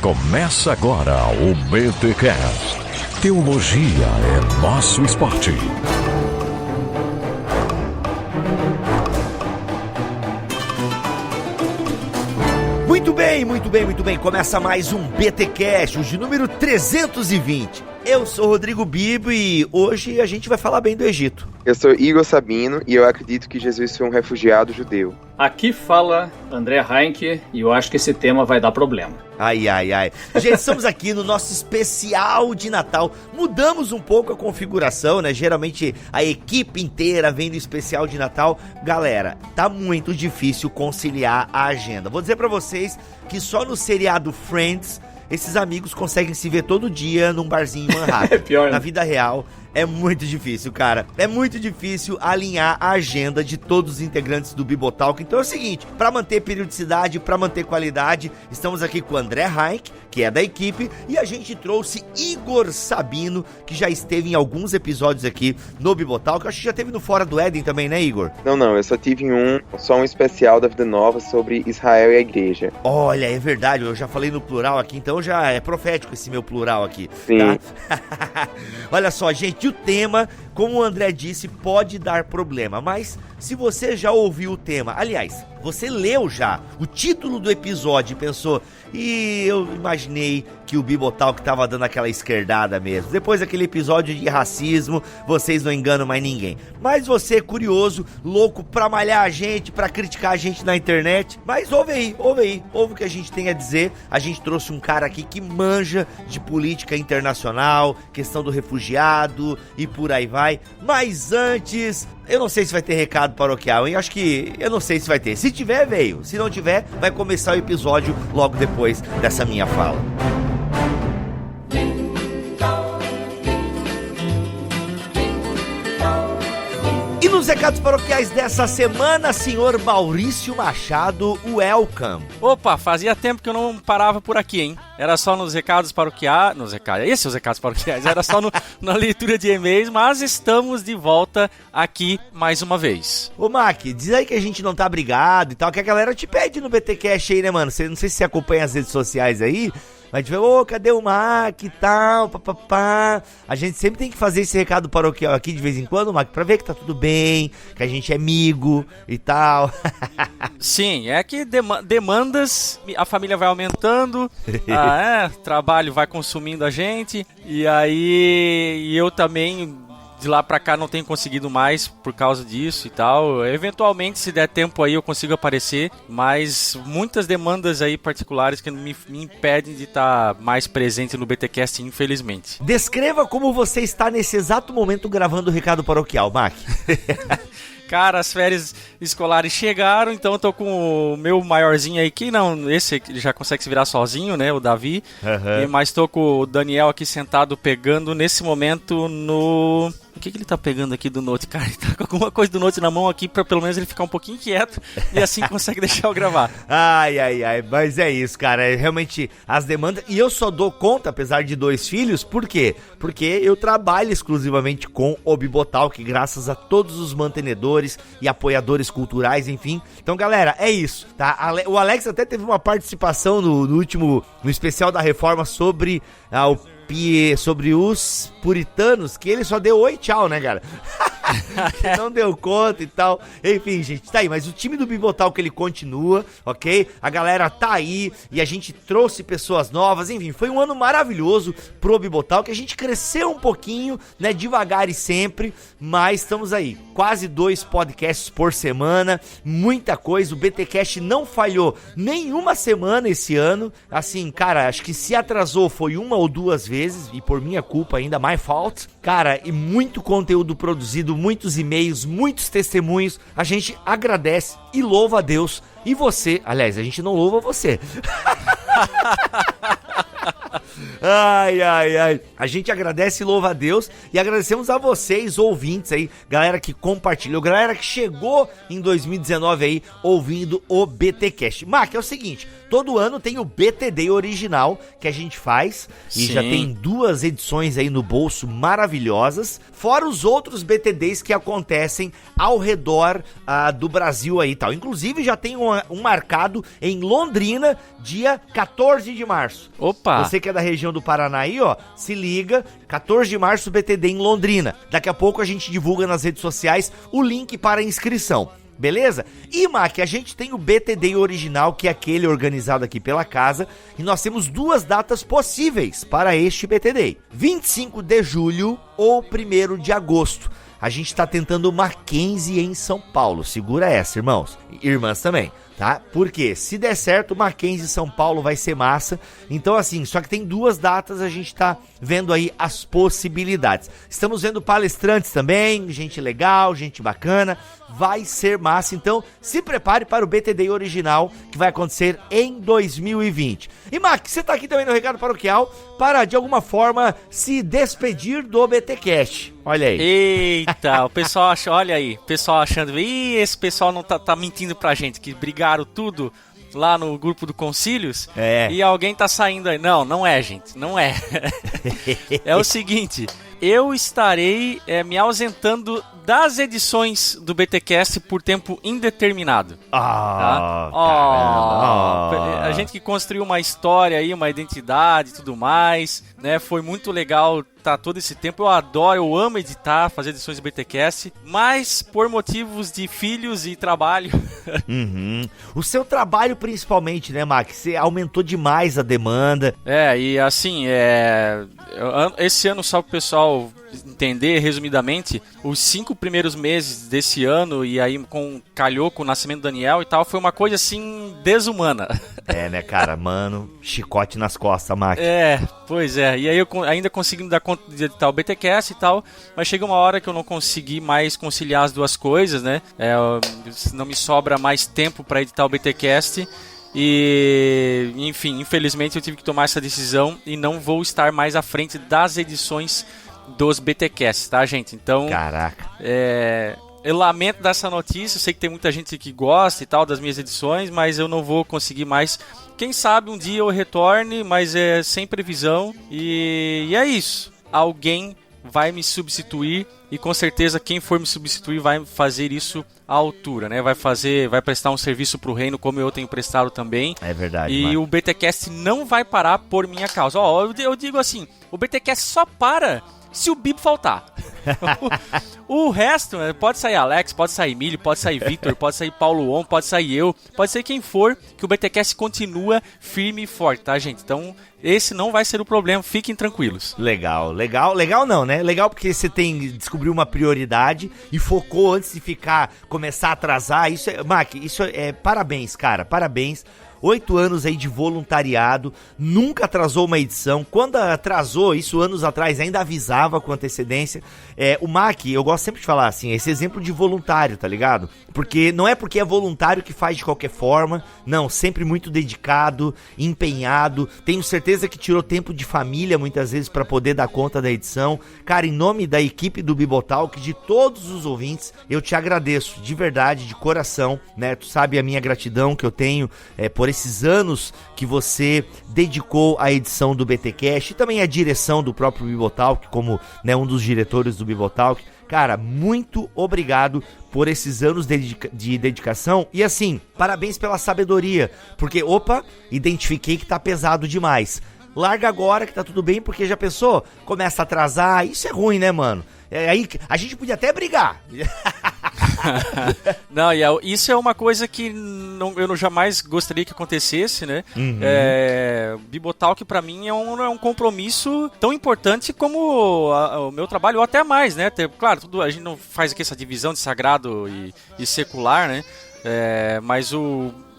Começa agora o BTCast. Teologia é nosso esporte. Muito bem. Começa mais um BTcast, de número 320. Eu sou Rodrigo Bibo e hoje a gente vai falar bem do Egito. Eu sou Igor Sabino e eu acredito que Jesus foi um refugiado judeu. Aqui fala André Heinck e eu acho que esse tema vai dar problema. Ai. Gente, estamos aqui no nosso especial de Natal. Mudamos um pouco a configuração, né? Geralmente a equipe inteira vem no especial de Natal. Galera, tá muito difícil conciliar a agenda. Vou dizer pra vocês que só no seriado Friends esses amigos conseguem se ver todo dia num barzinho em Manhattan. É pior, né? Na vida real é muito difícil, cara. É muito difícil alinhar a agenda de todos os integrantes do Bibotalk. Então é o seguinte, pra manter periodicidade, pra manter qualidade, estamos aqui com o André Heinck, que é da equipe, e a gente trouxe Igor Sabino, que já esteve em alguns episódios aqui no Bibotalk. Eu acho que já teve no Fora do Éden também, né, Igor? Não, eu só tive só um especial da Vida Nova sobre Israel e a Igreja. Olha, é verdade, eu já falei no plural aqui, então já é profético esse meu plural aqui. Sim. Tá? Olha só, gente, o tema, como o André disse, pode dar problema, mas se você já ouviu o tema, aliás, você leu já o título do episódio e pensou, e eu imaginei que o Bibotalk tava dando aquela esquerdada mesmo. Depois daquele episódio de racismo, vocês não enganam mais ninguém. Mas você é curioso, louco pra malhar a gente, pra criticar a gente na internet. Mas ouve o que a gente tem a dizer. A gente trouxe um cara aqui que manja de política internacional, questão do refugiado e por aí vai. Mas antes, eu não sei se vai ter recado paroquial, hein? Eu não sei se vai ter. Se tiver, veio. Se não tiver, vai começar o episódio logo depois dessa minha fala. E nos recados paroquiais dessa semana, senhor Maurício Machado, welcome. Opa, fazia tempo que eu não parava por aqui, hein? Era só nos recados paroquiais, esses são os recados paroquiais, era só na leitura de e-mails, mas estamos de volta aqui mais uma vez. Ô Mac, diz aí que a gente não tá brigado e tal, que a galera te pede no BTcast aí, né, mano? Não sei se você acompanha as redes sociais aí, mas a gente vai, cadê o Mac e tal, papapá. A gente sempre tem que fazer esse recado paroquial aqui de vez em quando, Mac, pra ver que tá tudo bem, que a gente é amigo e tal. Sim, é que demandas, a família vai aumentando, trabalho vai consumindo a gente, e eu também, de lá pra cá, não tenho conseguido mais por causa disso e tal. Eventualmente, se der tempo aí, eu consigo aparecer, mas muitas demandas aí particulares que me impedem de estar mais presente no BTcast, infelizmente. Descreva como você está nesse exato momento gravando o recado paroquial, Mac. Cara, as férias escolares chegaram, então eu tô com o meu maiorzinho aí, que não, esse ele já consegue se virar sozinho, né, o Davi, mas tô com o Daniel aqui sentado pegando nesse momento no... O que ele tá pegando aqui do Note? Cara, ele tá com alguma coisa do Note na mão aqui pra pelo menos ele ficar um pouquinho quieto e assim consegue deixar eu gravar. Ai, mas é isso, cara, é realmente as demandas, e eu só dou conta, apesar de 2 filhos, por quê? Porque eu trabalho exclusivamente com o Bibotalk, graças a todos os mantenedores e apoiadores culturais, enfim. Então, galera, é isso, tá? O Alex até teve uma participação no especial da Reforma sobre os puritanos, que ele só deu oi, tchau, né, cara? Não deu conta e tal. Enfim, gente, tá aí. Mas o time do Bibotalk, ele continua, ok? A galera tá aí e a gente trouxe pessoas novas. Enfim, foi um ano maravilhoso pro Bibotalk. A gente cresceu um pouquinho, né? Devagar e sempre. Mas estamos aí. Quase 2 podcasts por semana. Muita coisa. O BTcast não falhou nenhuma semana esse ano. Assim, cara, acho que se atrasou foi 1 ou 2 vezes. E por minha culpa ainda, my fault. Cara, e muito conteúdo produzido, muitos e-mails, muitos testemunhos. A gente agradece e louva a Deus. E você, aliás, a gente não louva você. Ai. A gente agradece e louva a Deus. E agradecemos a vocês, ouvintes aí, galera que compartilhou, galera que chegou em 2019 aí ouvindo o BTcast. Mac, é o seguinte, todo ano tem o BTD original que a gente faz, e Sim. já tem 2 edições aí no bolso maravilhosas, fora os outros BTDs que acontecem ao redor do Brasil aí e tal. Inclusive já tem um marcado em Londrina, dia 14 de março. Opa! Você que é da região do Paraná aí, ó, se liga, 14 de março BTD em Londrina. Daqui a pouco a gente divulga nas redes sociais o link para a inscrição. Beleza? E, Mac, a gente tem o BTD original, que é aquele organizado aqui pela casa, e nós temos 2 datas possíveis para este BTD. 25 de julho ou 1º de agosto. A gente tá tentando Mackenzie em São Paulo. Segura essa, irmãos. Irmãs também, tá? Porque se der certo, Mackenzie São Paulo vai ser massa. Então, assim, só que tem 2 datas, a gente tá vendo aí as possibilidades. Estamos vendo palestrantes também, gente legal, gente bacana. Vai ser massa, então se prepare para o BTD original, que vai acontecer em 2020. E, Mac, você tá aqui também no Recado Paroquial para, de alguma forma, se despedir do BTcast. Olha aí. Eita, o pessoal acha, olha aí, o pessoal achando, esse pessoal não tá mentindo pra gente, que brigaram tudo lá no grupo do Concílios, e alguém tá saindo aí. Não é, gente, não é. É o seguinte, eu estarei me ausentando das edições do BTcast por tempo indeterminado. Tá? A gente que construiu uma história aí, uma identidade e tudo mais, né? Foi muito legal tá todo esse tempo. Eu amo editar, fazer edições do BTcast, mas por motivos de filhos e trabalho. O seu trabalho principalmente, né, Mac? Você aumentou demais a demanda. E assim, esse ano, só pro pessoal entender resumidamente, os 5 primeiros meses desse ano, e aí calhou com o nascimento do Daniel e tal, foi uma coisa assim desumana. Né, cara, mano, chicote nas costas, Mac. Pois é, e aí eu ainda consegui me dar conta de editar o BTcast e tal, mas chega uma hora que eu não consegui mais conciliar as 2 coisas, né? Não me sobra mais tempo para editar o BTcast. E, enfim, infelizmente eu tive que tomar essa decisão e não vou estar mais à frente das edições dos BTcasts, tá, gente? Então, caraca. Eu lamento dessa notícia, eu sei que tem muita gente que gosta e tal das minhas edições, mas eu não vou conseguir mais. Quem sabe um dia eu retorne, mas é sem previsão. E é isso. Alguém vai me substituir e com certeza quem for me substituir vai fazer isso à altura, né? Vai prestar um serviço pro reino como eu tenho prestado também. É verdade. E o BTcast não vai parar por minha causa. Eu digo assim, o BTcast só para se o Bibo faltar. O resto, pode sair Alex, pode sair Emílio, pode sair Vitor, pode sair Paulo On, pode sair eu, pode ser quem for, que o BTcast continua firme e forte, tá, gente? Então, esse não vai ser o problema, fiquem tranquilos. Legal não, né? Legal porque você descobriu uma prioridade e focou antes de começar a atrasar. Mac, parabéns, cara, parabéns. 8 anos aí de voluntariado, nunca atrasou uma edição. Quando atrasou, isso anos atrás, ainda avisava com antecedência. O Mac, eu gosto sempre de falar assim, esse exemplo de voluntário, tá ligado? Porque não é porque é voluntário que faz de qualquer forma, não, sempre muito dedicado, empenhado. Tenho certeza que tirou tempo de família muitas vezes pra poder dar conta da edição. Cara, em nome da equipe do Bibotalk, de todos os ouvintes, eu te agradeço de verdade, de coração, né? Tu sabe a minha gratidão que eu tenho por esses anos que você dedicou à edição do BTcast e também à direção do próprio Bibotalk, como, né, um dos diretores do Bibotalk. Cara, muito obrigado por esses anos de dedicação e assim, parabéns pela sabedoria, porque, identifiquei que tá pesado demais. Larga agora que tá tudo bem, porque já pensou? Começa a atrasar, isso é ruim, né, mano? Aí a gente podia até brigar. Não, isso é uma coisa que eu jamais gostaria que acontecesse, né? Bibotalk pra mim é um compromisso tão importante como o meu trabalho, ou até mais, né? Claro, a gente não faz aqui essa divisão de sagrado e secular, né? Mas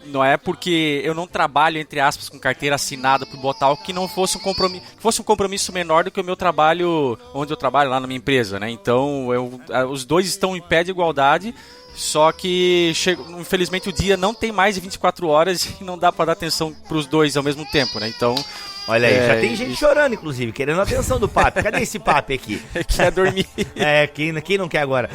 não é porque eu não trabalho, entre aspas, com carteira assinada pro Bibotalk que não fosse um compromisso menor do que o meu trabalho, onde eu trabalho lá na minha empresa, né? Então, os dois estão em pé de igualdade, só que, infelizmente, o dia não tem mais de 24 horas e não dá pra dar atenção pros dois ao mesmo tempo, né? Então... Olha aí, já tem gente chorando, inclusive, querendo a atenção do papo. Cadê esse papo aqui? Quer dormir. Quem não quer agora?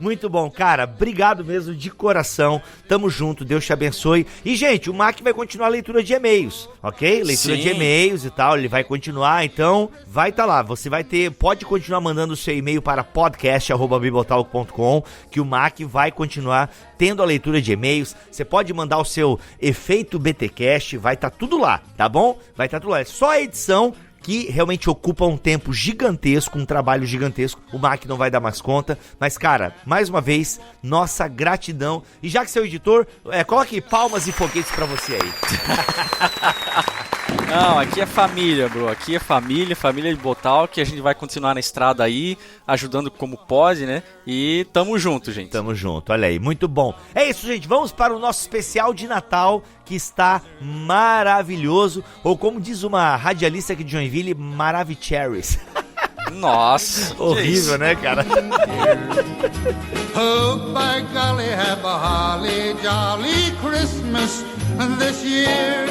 Muito bom, cara. Obrigado mesmo de coração. Tamo junto, Deus te abençoe. E, gente, o Mac vai continuar a leitura de e-mails, ok? Leitura de e-mails e tal, ele vai continuar, então vai estar lá. Você vai ter, pode continuar mandando o seu e-mail para podcast@bibotalk.com, que o Mac vai continuar tendo a leitura de e-mails. Você pode mandar o seu efeito BTcast, vai estar tudo lá, tá bom? Vai estar tudo lá. É só a edição que realmente ocupa um tempo gigantesco, um trabalho gigantesco. O Mac não vai dar mais conta. Mas, cara, mais uma vez, nossa gratidão. E já que você é o editor, coloque palmas e foguetes pra você aí. Não, aqui é família, bro. Aqui é família de Botal, que a gente vai continuar na estrada aí, ajudando como pode, né? E tamo junto, gente. Tamo junto, olha aí, muito bom. É isso, gente, vamos para o nosso especial de Natal, que está maravilhoso. Ou como diz uma radialista aqui de Joinville, Maravicherrys. Nossa, horrível, né, cara? Oh, by golly, have a holly jolly Christmas this year.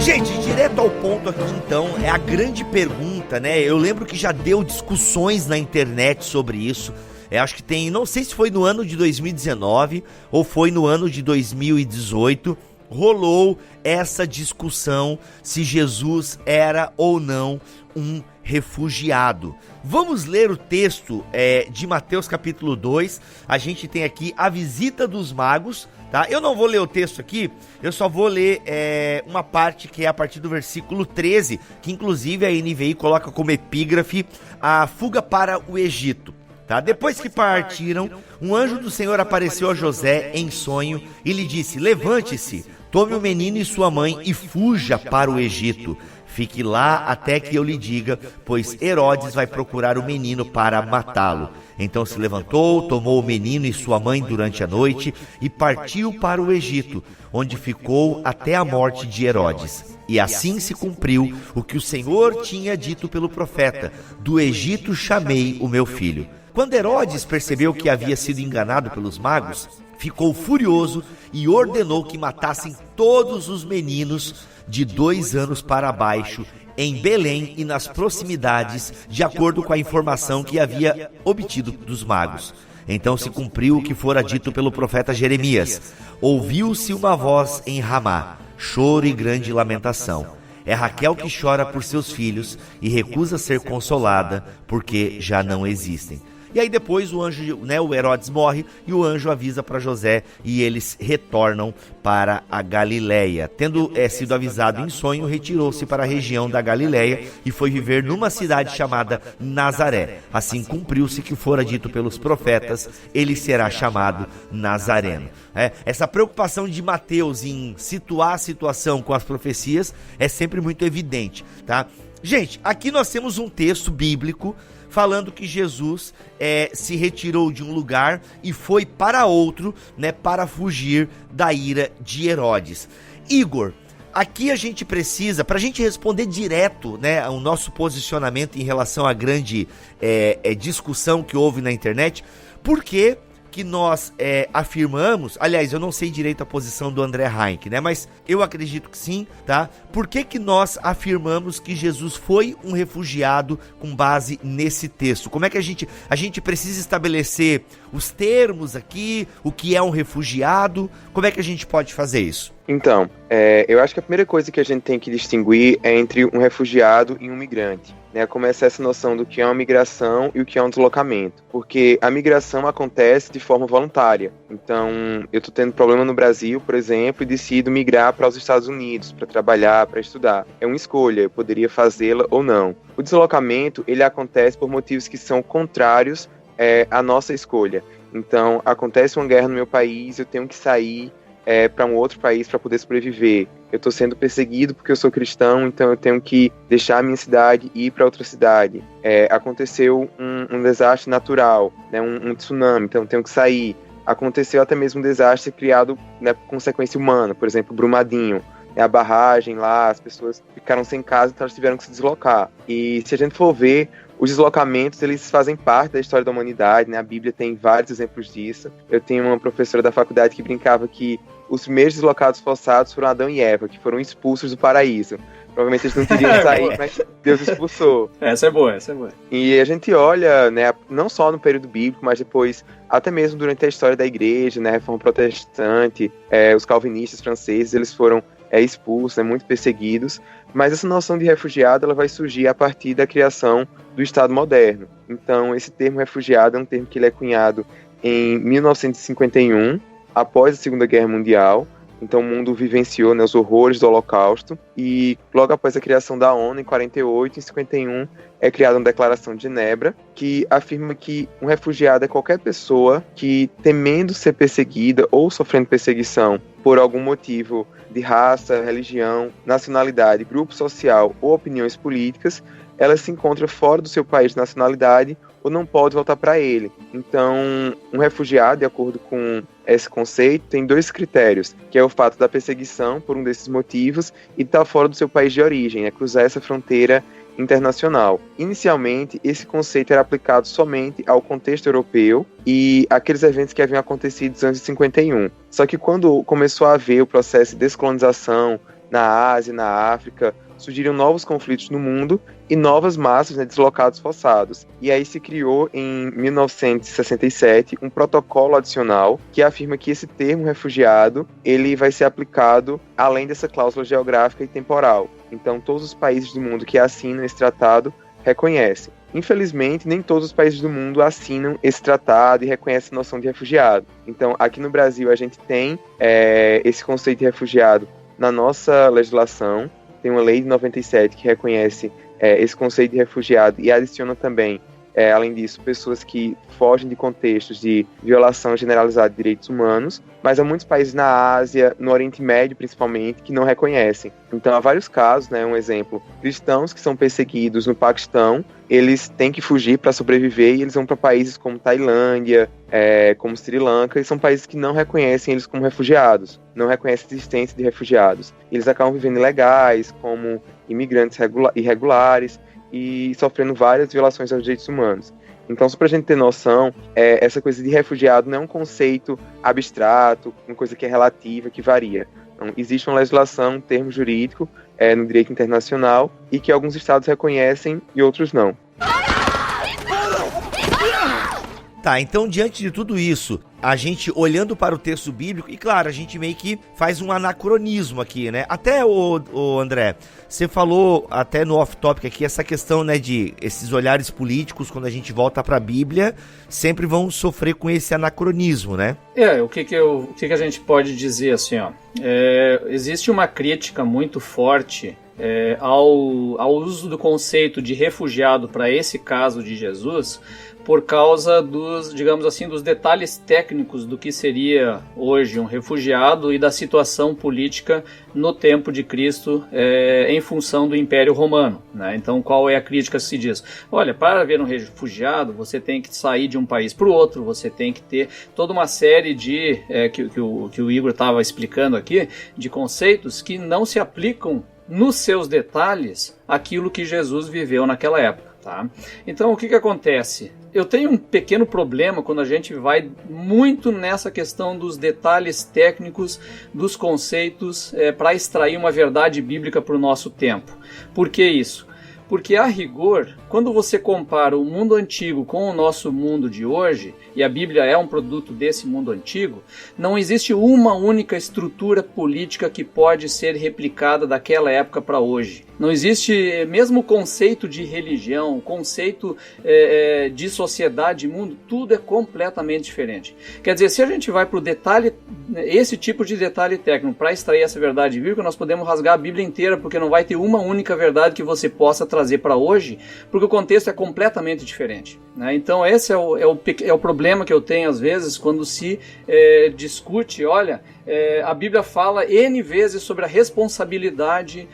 Gente, direto ao ponto aqui então, é a grande pergunta, né? Eu lembro que já deu discussões na internet sobre isso. Acho que tem, não sei se foi no ano de 2019 ou foi no ano de 2018, rolou essa discussão se Jesus era ou não um refugiado. Vamos ler o texto de Mateus capítulo 2, a gente tem aqui a visita dos magos, tá? Eu não vou ler o texto aqui, eu só vou ler uma parte que é a partir do versículo 13, que inclusive a NVI coloca como epígrafe a fuga para o Egito. Tá? Depois que partiram, um anjo do Senhor apareceu a José em sonho e lhe disse: levante-se, tome o menino e sua mãe e fuja para o Egito. Fique lá até que eu lhe diga, pois Herodes vai procurar o menino para matá-lo. Então se levantou, tomou o menino e sua mãe durante a noite e partiu para o Egito, onde ficou até a morte de Herodes. E assim se cumpriu o que o Senhor tinha dito pelo profeta: do Egito chamei o meu filho. Quando Herodes percebeu que havia sido enganado pelos magos, ficou furioso e ordenou que matassem todos os meninos de 2 anos para baixo em Belém e nas proximidades, de acordo com a informação que havia obtido dos magos. Então se cumpriu o que fora dito pelo profeta Jeremias: ouviu-se uma voz em Ramá, choro e grande lamentação. É Raquel que chora por seus filhos e recusa ser consolada, porque já não existem. E aí depois o anjo, o Herodes morre e o anjo avisa para José e eles retornam para a Galileia. Tendo sido avisado em sonho, retirou-se para a região da Galileia e foi viver numa cidade chamada Nazaré. Assim cumpriu-se que fora dito pelos profetas: ele será chamado Nazareno. Essa preocupação de Mateus em situar a situação com as profecias é sempre muito evidente, tá? Gente, aqui nós temos um texto bíblico falando que Jesus se retirou de um lugar e foi para outro, para fugir da ira de Herodes. Igor, aqui a gente precisa, para a gente responder direto, ao nosso posicionamento em relação à grande discussão que houve na internet, por que nós afirmamos, aliás, eu não sei direito a posição do André Heinck, mas eu acredito que sim, tá? Por que nós afirmamos que Jesus foi um refugiado com base nesse texto? Como é que a gente precisa estabelecer os termos aqui, o que é um refugiado? Como é que a gente pode fazer isso? Então, eu acho que a primeira coisa que a gente tem que distinguir é entre um refugiado e um migrante. Começa essa noção do que é uma migração e o que é um deslocamento. Porque a migração acontece de forma voluntária. Então, eu estou tendo problema no Brasil, por exemplo, e decido migrar para os Estados Unidos, para trabalhar, para estudar. É uma escolha, eu poderia fazê-la ou não. O deslocamento, ele acontece por motivos que são contrários à nossa escolha. Então, acontece uma guerra no meu país, eu tenho que sair para um outro país para poder sobreviver. Eu estou sendo perseguido porque eu sou cristão, então eu tenho que deixar a minha cidade e ir para outra cidade. Aconteceu um desastre natural, um tsunami, então eu tenho que sair. Aconteceu até mesmo um desastre criado por consequência humana, por exemplo, Brumadinho. A barragem lá, as pessoas ficaram sem casa, então elas tiveram que se deslocar. E se a gente for ver, os deslocamentos, eles fazem parte da história da humanidade, né? A Bíblia tem vários exemplos disso. Eu tenho uma professora da faculdade que brincava que os primeiros deslocados forçados foram Adão e Eva, que foram expulsos do paraíso. Provavelmente eles não queriam sair, mas Deus expulsou. Essa é boa. E a gente olha, né, não só no período bíblico, mas depois, até mesmo durante a história da igreja, né, a Reforma Protestante, os calvinistas franceses, eles foram expulsos, né, muito perseguidos. Mas essa noção de refugiado, ela vai surgir a partir da criação do Estado moderno. Então, esse termo refugiado é um termo que ele é cunhado em 1951, após a Segunda Guerra Mundial. Então o mundo vivenciou, né, os horrores do Holocausto, e logo após a criação da ONU, em 48, em 51, é criada uma Declaração de Genebra, que afirma que um refugiado é qualquer pessoa que, temendo ser perseguida ou sofrendo perseguição por algum motivo de raça, religião, nacionalidade, grupo social ou opiniões políticas, ela se encontra fora do seu país de nacionalidade ou não pode voltar para ele. Então, um refugiado, de acordo com esse conceito, tem dois critérios, que é o fato da perseguição por um desses motivos e estar fora do seu país de origem, cruzar essa fronteira internacional. Inicialmente, esse conceito era aplicado somente ao contexto europeu e aqueles eventos que haviam acontecido antes de 51. Só que quando começou a haver o processo de descolonização na Ásia, na África, surgiram novos conflitos no mundo e novas massas, né, deslocados forçados. E aí se criou, em 1967, um protocolo adicional que afirma que esse termo refugiado ele vai ser aplicado além dessa cláusula geográfica e temporal. Então, todos os países do mundo que assinam esse tratado reconhecem. Infelizmente, nem todos os países do mundo assinam esse tratado e reconhecem a noção de refugiado. Então, aqui no Brasil, a gente tem esse conceito de refugiado na nossa legislação. Tem uma lei de 97 que reconhece esse conceito de refugiado e adiciona também, além disso, pessoas que fogem de contextos de violação generalizada de direitos humanos, mas há muitos países na Ásia, no Oriente Médio principalmente, que não reconhecem. Então há vários casos, né, um exemplo, cristãos que são perseguidos no Paquistão, eles têm que fugir para sobreviver e eles vão para países como Tailândia, como Sri Lanka, e são países que não reconhecem eles como refugiados, não reconhecem a existência de refugiados. Eles acabam vivendo ilegais, como imigrantes irregulares, e sofrendo várias violações aos direitos humanos. Então, só para a gente ter noção, essa coisa de refugiado não é um conceito abstrato, uma coisa que é relativa, que varia. Então, existe uma legislação, um termo jurídico no direito internacional e que alguns estados reconhecem e outros não. Tá, então diante de tudo isso, a gente olhando para o texto bíblico, e claro, a gente meio que faz um anacronismo aqui, né? Até, o André, você falou até no off-topic aqui, essa questão, né, de esses olhares políticos, quando a gente volta para a Bíblia, sempre vão sofrer com esse anacronismo, né? O que a gente pode dizer assim, ó? Existe uma crítica muito forte ao uso do conceito de refugiado para esse caso de Jesus, por causa dos, digamos assim, dos detalhes técnicos do que seria hoje um refugiado e da situação política no tempo de Cristo em função do Império Romano, né? Então, qual é a crítica que se diz? Olha, para ver um refugiado, você tem que sair de um país para o outro, você tem que ter toda uma série de, que o Igor estava explicando aqui, de conceitos que não se aplicam nos seus detalhes aquilo que Jesus viveu naquela época. Tá? Então, o que acontece? Eu tenho um pequeno problema quando a gente vai muito nessa questão dos detalhes técnicos, dos conceitos, para extrair uma verdade bíblica para o nosso tempo. Por que isso? Porque, a rigor, quando você compara o mundo antigo com o nosso mundo de hoje, e a Bíblia é um produto desse mundo antigo, não existe uma única estrutura política que pode ser replicada daquela época para hoje. Não existe mesmo o conceito de religião, o conceito de sociedade e mundo, tudo é completamente diferente. Quer dizer, se a gente vai para o detalhe, esse tipo de detalhe técnico, para extrair essa verdade bíblica, nós podemos rasgar a Bíblia inteira, porque não vai ter uma única verdade que você possa trazer para hoje, porque o contexto é completamente diferente, né? Então esse é o problema que eu tenho às vezes quando se discute, olha, a Bíblia fala N vezes sobre a responsabilidade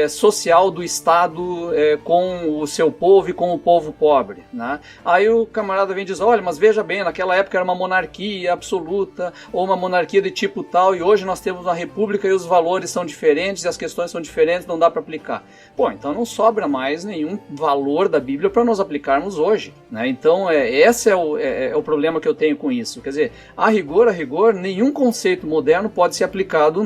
social do Estado com o seu povo e com o povo pobre, né? Aí o camarada vem e diz, olha, mas veja bem, naquela época era uma monarquia absoluta, ou uma monarquia de tipo tal, e hoje nós temos uma república e os valores são diferentes, e as questões são diferentes, não dá para aplicar. Bom, então não sobra mais nenhum valor da Bíblia para nós aplicarmos hoje, né? Então esse é o problema que eu tenho com isso. Quer dizer, a rigor, nenhum conceito moderno pode ser aplicado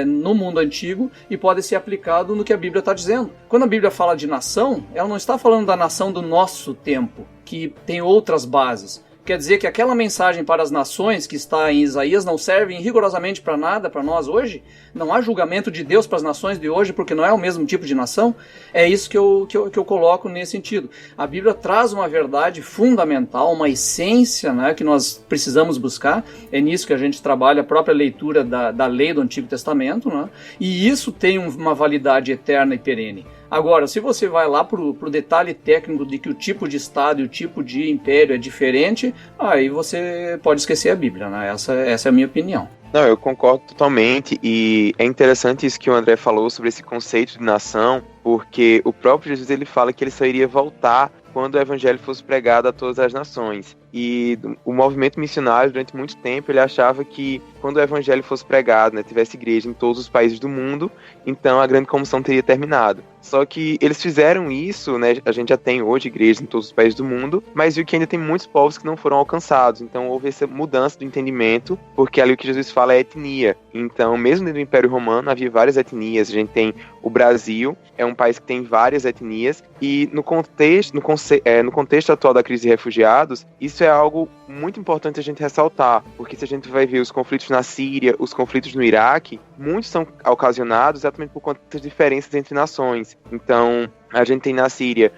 no mundo antigo e pode ser aplicado no que a Bíblia está dizendo. Quando a Bíblia fala de nação, ela não está falando da nação do nosso tempo, que tem outras bases. Quer dizer que aquela mensagem para as nações que está em Isaías não serve rigorosamente para nada para nós hoje? Não há julgamento de Deus para as nações de hoje porque não é o mesmo tipo de nação? É isso que eu coloco nesse sentido. A Bíblia traz uma verdade fundamental, uma essência, né, que nós precisamos buscar. É nisso que a gente trabalha a própria leitura da lei do Antigo Testamento, né? E isso tem uma validade eterna e perene. Agora, se você vai lá pro detalhe técnico de que o tipo de Estado e o tipo de império é diferente, aí você pode esquecer a Bíblia, né? Essa é a minha opinião. Não, eu concordo totalmente, e é interessante isso que o André falou sobre esse conceito de nação, porque o próprio Jesus ele fala que ele só iria voltar quando o evangelho fosse pregado a todas as nações. E o movimento missionário, durante muito tempo, ele achava que quando o evangelho fosse pregado, né, tivesse igreja em todos os países do mundo, então a grande comissão teria terminado. Só que eles fizeram isso, né, a gente já tem hoje igrejas em todos os países do mundo, mas viu que ainda tem muitos povos que não foram alcançados. Então houve essa mudança do entendimento, porque ali o que Jesus fala é etnia. Então, mesmo dentro do Império Romano, havia várias etnias. A gente tem o Brasil, é um país que tem várias etnias, e no contexto atual da crise de refugiados, isso é algo muito importante a gente ressaltar, porque se a gente vai ver os conflitos na Síria, os conflitos no Iraque, muitos são ocasionados exatamente por conta das diferenças entre nações. Então, a gente tem na Síria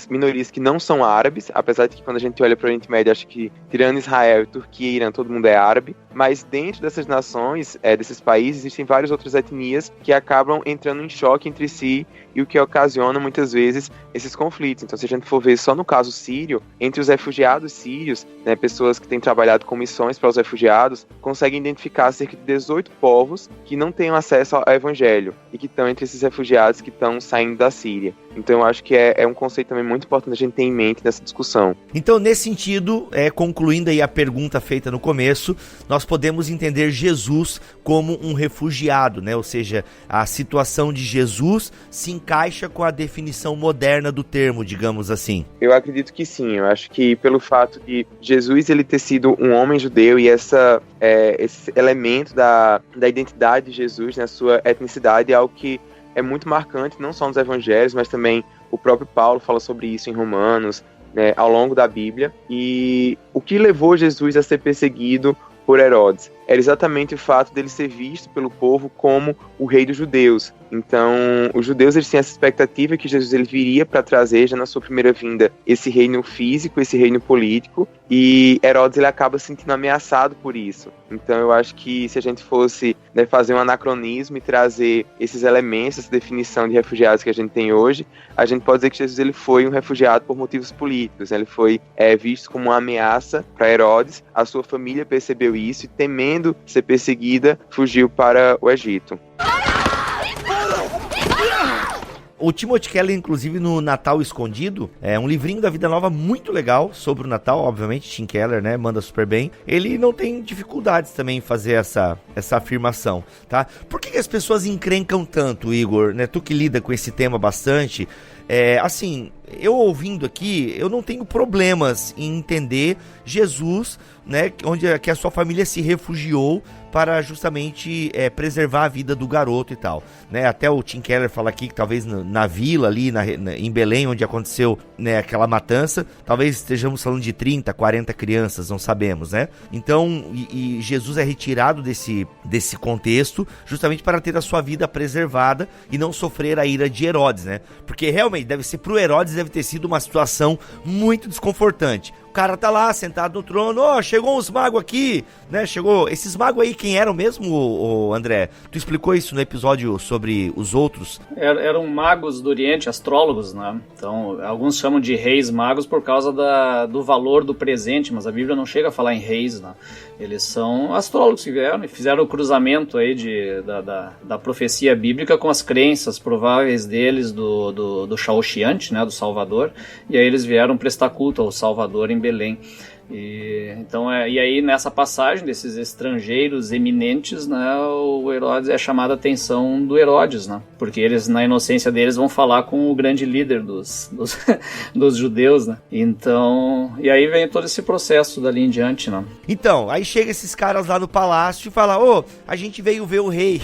minorias que não são árabes, apesar de que quando a gente olha para o Oriente Médio, acho que tirando Israel, Turquia e Irã, todo mundo é árabe, mas dentro dessas nações, desses países, existem várias outras etnias que acabam entrando em choque entre si, e o que ocasiona muitas vezes esses conflitos. Então, se a gente for ver só no caso sírio, entre os refugiados sírios, né, pessoas que têm trabalhado com missões para os refugiados, conseguem identificar cerca de 18 povos que não têm acesso ao evangelho e que estão entre esses refugiados que estão saindo da Síria. Então, eu acho que é um conceito também muito importante a gente ter em mente nessa discussão. Então, nesse sentido, concluindo aí a pergunta feita no começo, nós podemos entender Jesus como um refugiado, né? Ou seja, a situação de Jesus se encaixa com a definição moderna do termo, digamos assim. Eu acredito que sim. Eu acho que pelo fato de Jesus ele ter sido um homem judeu e esse elemento da identidade de Jesus, né, sua etnicidade, é algo que é muito marcante, não só nos evangelhos, mas também o próprio Paulo fala sobre isso em Romanos, né, ao longo da Bíblia. E o que levou Jesus a ser perseguido por Herodes era exatamente o fato dele ser visto pelo povo como o rei dos judeus. Então, os judeus eles tinham essa expectativa que Jesus ele viria para trazer já na sua primeira vinda esse reino físico, esse reino político, e Herodes ele acaba se sentindo ameaçado por isso. Então, eu acho que se a gente fosse, né, fazer um anacronismo e trazer esses elementos, essa definição de refugiados que a gente tem hoje, a gente pode dizer que Jesus ele foi um refugiado por motivos políticos, né? Ele foi visto como uma ameaça para Herodes, a sua família percebeu isso e, temendo ser perseguida, fugiu para o Egito. O Timothy Keller, inclusive, no Natal Escondido, é um livrinho da Vida Nova muito legal sobre o Natal, obviamente, Tim Keller, né, manda super bem. Ele não tem dificuldades também em fazer essa afirmação, tá? Por que as pessoas encrencam tanto, Igor, né? Tu que lida com esse tema bastante, assim, eu ouvindo aqui, eu não tenho problemas em entender Jesus, né, onde que a sua família se refugiou para justamente preservar a vida do garoto e tal, né? Até o Tim Keller fala aqui que talvez na vila ali, em Belém, onde aconteceu, né, aquela matança, talvez estejamos falando de 30, 40 crianças, não sabemos, né? Então, e Jesus é retirado desse contexto justamente para ter a sua vida preservada e não sofrer a ira de Herodes, né? Porque realmente deve ser pro Herodes, deve ter sido uma situação muito desconfortante. o cara tá lá sentado no trono, chegou uns magos aqui, né? Chegou, esses magos aí, quem eram mesmo, o André? Tu explicou isso no episódio sobre os outros? Eram magos do Oriente, astrólogos, né? Então, alguns chamam de reis magos por causa do valor do presente, mas a Bíblia não chega a falar em reis, né? Eles são astrólogos que vieram e fizeram o cruzamento aí da profecia bíblica com as crenças prováveis deles do Shaoxiante, né, do Salvador, e aí eles vieram prestar culto ao Salvador em Belém. E aí nessa passagem desses estrangeiros eminentes, né, o Herodes é chamado a atenção do Herodes, né, porque eles na inocência deles vão falar com o grande líder dos judeus, né, então, e aí vem todo esse processo dali em diante, né. Então, aí chega esses caras lá no palácio e fala, a gente veio ver o rei.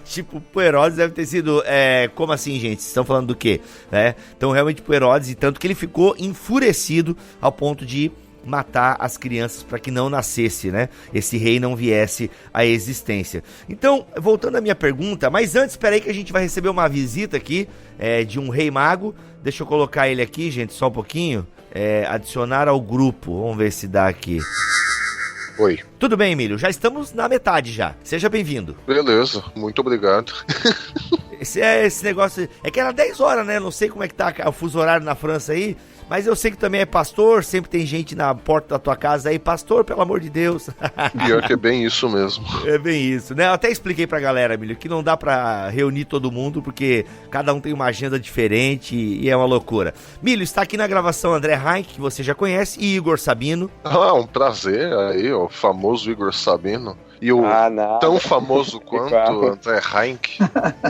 Tipo, pro Herodes deve ter sido... como assim, gente? Vocês estão falando do quê? Então, realmente, pro Herodes, e tanto que ele ficou enfurecido ao ponto de matar as crianças para que não nascesse, né? Esse rei não viesse à existência. Então, voltando à minha pergunta, mas antes, espera aí que a gente vai receber uma visita aqui de um rei mago. Deixa eu colocar ele aqui, gente, só um pouquinho. Adicionar ao grupo. Vamos ver se dá aqui. Oi. Tudo bem, Emílio? Já estamos na metade já. Seja bem-vindo. Beleza, muito obrigado. Esse negócio... É que era 10 horas, né? Não sei como é que tá o fuso horário na França aí, mas eu sei que também é pastor, sempre tem gente na porta da tua casa aí. Pastor, pelo amor de Deus. Pior que é bem isso mesmo. É bem isso, né? Eu até expliquei pra galera, Emílio, que não dá pra reunir todo mundo, porque cada um tem uma agenda diferente e é uma loucura. Emílio, está aqui na gravação André Heinck, que você já conhece, e Igor Sabino. Um prazer aí, o famoso Igor Sabino. E o tão famoso quanto André Heinck.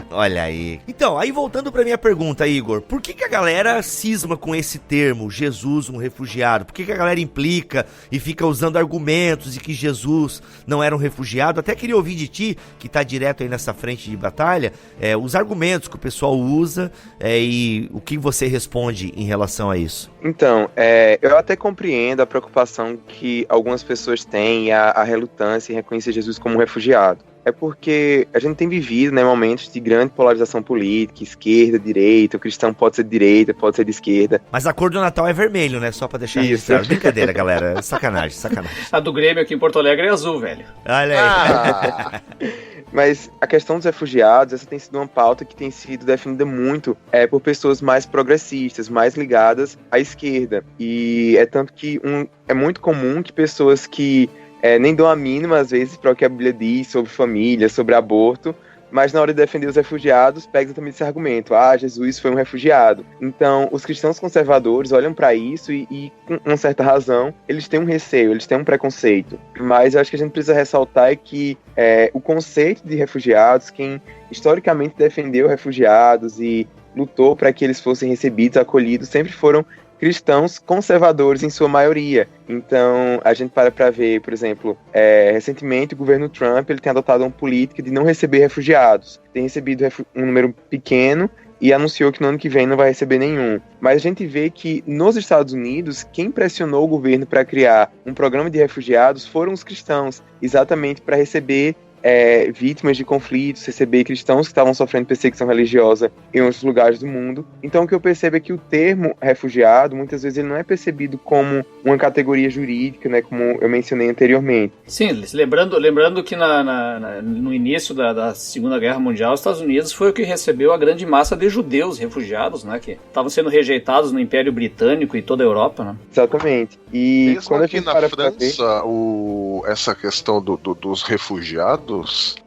Olha aí. Então, aí voltando pra minha pergunta, Igor, por que a galera cisma com esse termo, Jesus, um refugiado? Por que a galera implica e fica usando argumentos de que Jesus não era um refugiado? Até queria ouvir de ti, que tá direto aí nessa frente de batalha, os argumentos que o pessoal usa e o que você responde em relação a isso. Então, eu até compreendo a preocupação que algumas pessoas têm, a relutância em reconhecer Jesus como um refugiado. É porque a gente tem vivido, né, momentos de grande polarização política, esquerda, direita, o cristão pode ser de direita, pode ser de esquerda. Mas a cor do Natal é vermelho, né, só pra deixar registrado. Brincadeira, galera, sacanagem. A do Grêmio aqui em Porto Alegre é azul, velho. Olha aí. Mas a questão dos refugiados, essa tem sido uma pauta que tem sido definida muito por pessoas mais progressistas, mais ligadas à esquerda. E é tanto que é muito comum que pessoas que nem dão a mínima, às vezes, para o que a Bíblia diz sobre família, sobre aborto, mas na hora de defender os refugiados, pega também esse argumento, Jesus foi um refugiado. Então, os cristãos conservadores olham para isso e, com uma certa razão, eles têm um receio, eles têm um preconceito. Mas eu acho que a gente precisa ressaltar que o conceito de refugiados, quem historicamente defendeu refugiados e lutou para que eles fossem recebidos, acolhidos, sempre foram cristãos conservadores em sua maioria. Então, a gente para ver, por exemplo, recentemente o governo Trump ele tem adotado uma política de não receber refugiados. Tem recebido um número pequeno e anunciou que no ano que vem não vai receber nenhum. Mas a gente vê que nos Estados Unidos, quem pressionou o governo para criar um programa de refugiados foram os cristãos, exatamente para receber vítimas de conflitos, receber cristãos que estavam sofrendo perseguição religiosa em outros lugares do mundo. Então o que eu percebo é que o termo refugiado, muitas vezes ele não é percebido como uma categoria jurídica, né, como eu mencionei anteriormente. Sim, lembrando que no início da Segunda Guerra Mundial, os Estados Unidos foi o que recebeu a grande massa de judeus refugiados, né, que estavam sendo rejeitados no Império Britânico e toda a Europa, né? Exatamente. E mesmo quando aqui na França, essa questão dos refugiados,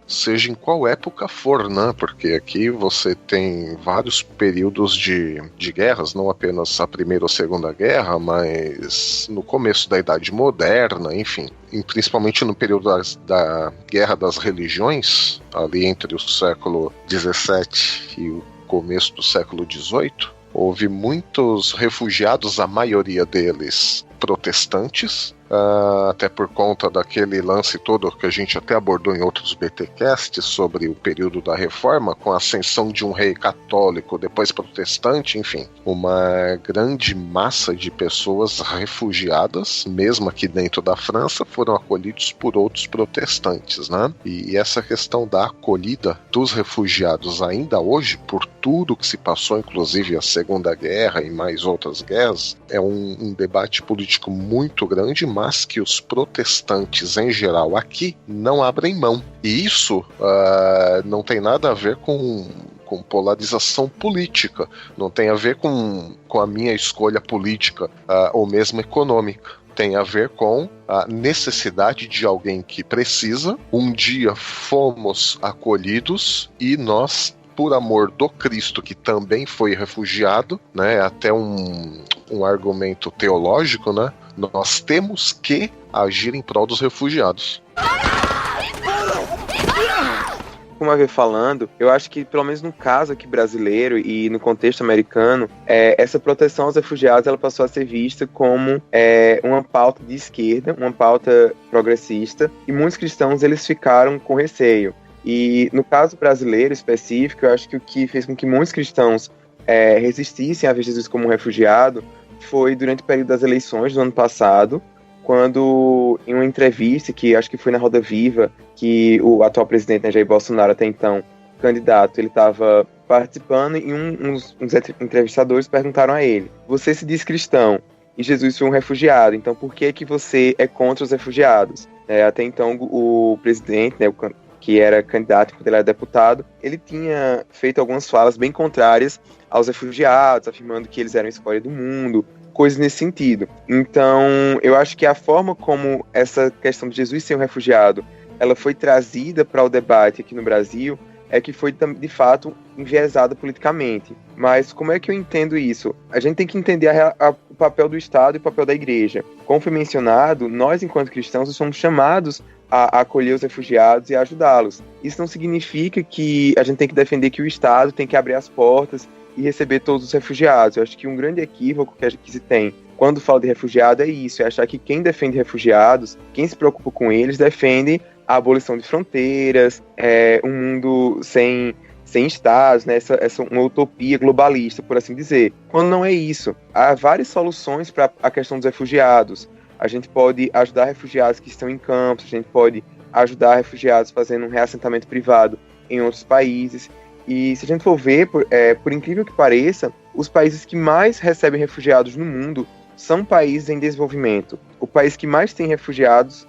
seja em qual época for, né? Porque aqui você tem vários períodos de guerras, não apenas a Primeira ou Segunda Guerra, mas no começo da Idade Moderna, enfim, e principalmente no período da Guerra das Religiões, ali entre o século XVII e o começo do século XVIII, houve muitos refugiados, a maioria deles protestantes, até por conta daquele lance todo que a gente até abordou em outros BTcasts sobre o período da Reforma, com a ascensão de um rei católico, depois protestante, enfim, uma grande massa de pessoas refugiadas, mesmo aqui dentro da França, foram acolhidos por outros protestantes, né? E essa questão da acolhida dos refugiados ainda hoje, por tudo que se passou, inclusive a Segunda Guerra e mais outras guerras, é um debate político muito grande, mas que os protestantes em geral aqui não abrem mão. E isso não tem nada a ver com polarização política, não tem a ver com a minha escolha política ou mesmo econômica. Tem a ver com a necessidade de alguém que precisa. Um dia fomos acolhidos e nós, por amor do Cristo, que também foi refugiado, né, até um argumento teológico, né, nós temos que agir em prol dos refugiados. Como eu ia falando, eu acho que, pelo menos no caso aqui brasileiro e no contexto americano, essa proteção aos refugiados ela passou a ser vista como uma pauta de esquerda, uma pauta progressista, e muitos cristãos eles ficaram com receio. E no caso brasileiro específico, eu acho que o que fez com que muitos cristãos resistissem a ver Jesus como um refugiado foi durante o período das eleições do ano passado, quando, em uma entrevista, que acho que foi na Roda Viva, que o atual presidente, né, Jair Bolsonaro, até então candidato, ele estava participando e uns entrevistadores perguntaram a ele: você se diz cristão e Jesus foi um refugiado, então por que você é contra os refugiados? Até então o presidente, né, que era candidato enquanto ele era deputado, ele tinha feito algumas falas bem contrárias aos refugiados, afirmando que eles eram a escória do mundo, coisas nesse sentido. Então, eu acho que a forma como essa questão de Jesus ser um refugiado, ela foi trazida para o debate aqui no Brasil, é que foi, de fato, enviesada politicamente. Mas como é que eu entendo isso? A gente tem que entender o papel do Estado e o papel da Igreja. Como foi mencionado, nós, enquanto cristãos, somos chamados a acolher os refugiados e a ajudá-los. Isso não significa que a gente tem que defender que o Estado tem que abrir as portas e receber todos os refugiados. Eu acho que um grande equívoco que se tem quando fala de refugiado é isso, é achar que quem defende refugiados, quem se preocupa com eles, defende a abolição de fronteiras, um mundo sem estados, né? essa uma utopia globalista, por assim dizer. Quando não é isso. Há várias soluções para a questão dos refugiados. A gente pode ajudar refugiados que estão em campos, a gente pode ajudar refugiados fazendo um reassentamento privado em outros países. E se a gente for ver, por incrível que pareça, os países que mais recebem refugiados no mundo são países em desenvolvimento. O país que mais tem refugiados